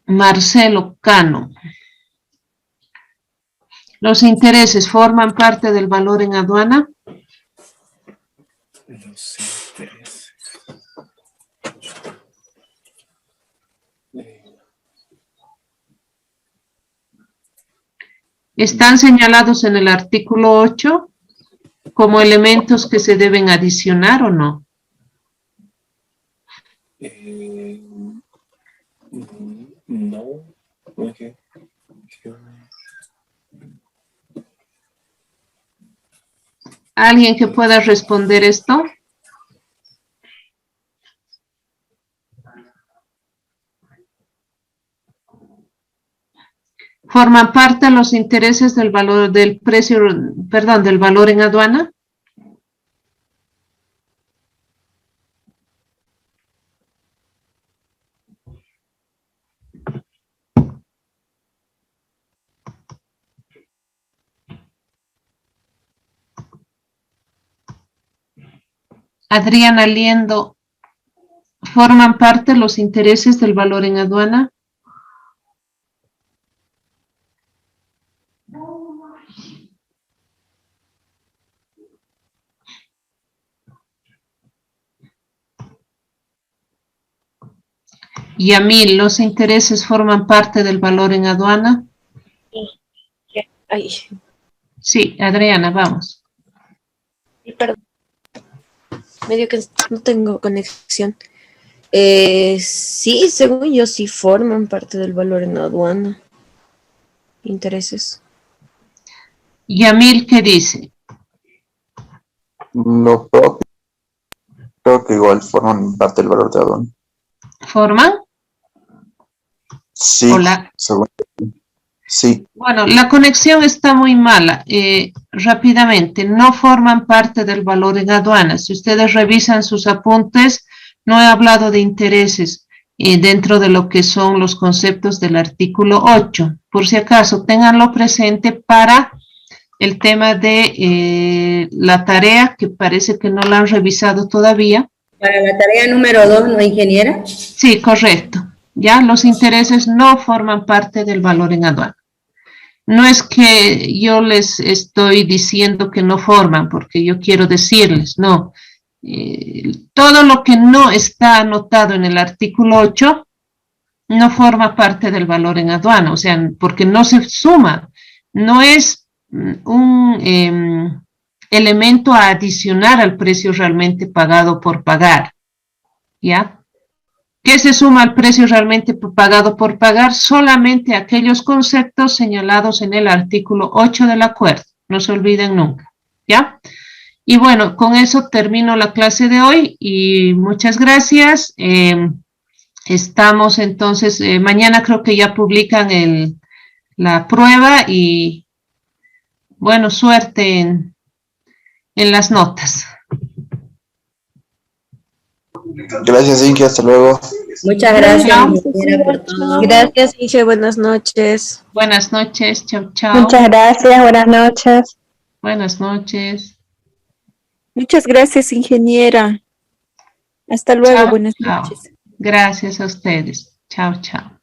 Marcelo Cano. ¿Los intereses forman parte del valor en aduana? Los intereses. ¿Están señalados en el artículo 8 como elementos que se deben adicionar o no? No. Okay. ¿Alguien que pueda responder esto? ¿Forman parte los intereses del valor del precio, perdón, del valor en aduana? Adriana Liendo, ¿forman parte los intereses del valor en aduana? Yamil, ¿los intereses forman parte del valor en aduana? Ay, Sí, Adriana, vamos. perdón, medio que no tengo conexión. Sí, según yo, sí forman parte del valor en aduana. Intereses. Yamil, ¿qué dice? Lo propio, creo que igual forman parte del valor de aduana. ¿Forman? Sí, Hola. según. Sí, Bueno, la conexión está muy mala. Rápidamente, no forman parte del valor en aduana. Si ustedes revisan sus apuntes, no he hablado de intereses dentro de lo que son los conceptos del artículo 8. Por si acaso, ténganlo presente para el tema de la tarea, que parece que no la han revisado todavía. Para la tarea número 2, ¿no, ingeniera? Sí, correcto. Ya los intereses no forman parte del valor en aduana. No es que yo les estoy diciendo que no forman, porque yo quiero decirles, no. Todo lo que no está anotado en el artículo 8 no forma parte del valor en aduana, o sea, porque no se suma, no es un elemento a adicionar al precio realmente pagado por pagar, ¿ya? ¿Qué se suma al precio realmente pagado por pagar? Solamente aquellos conceptos señalados en el artículo 8 del acuerdo. No se olviden nunca, ¿ya? Y bueno, con eso termino la clase de hoy y muchas gracias. Estamos entonces, mañana creo que ya publican la prueba y bueno, suerte en las notas. gracias, Inge, hasta luego. Muchas gracias, Chao. ingeniera, por todo. Gracias, Inge. Buenas noches. Buenas noches, chao, chao. Muchas gracias, buenas noches. Buenas noches. Muchas gracias, ingeniera. Hasta luego, Chao, buenas chao. noches. Gracias a ustedes. Chao, chao.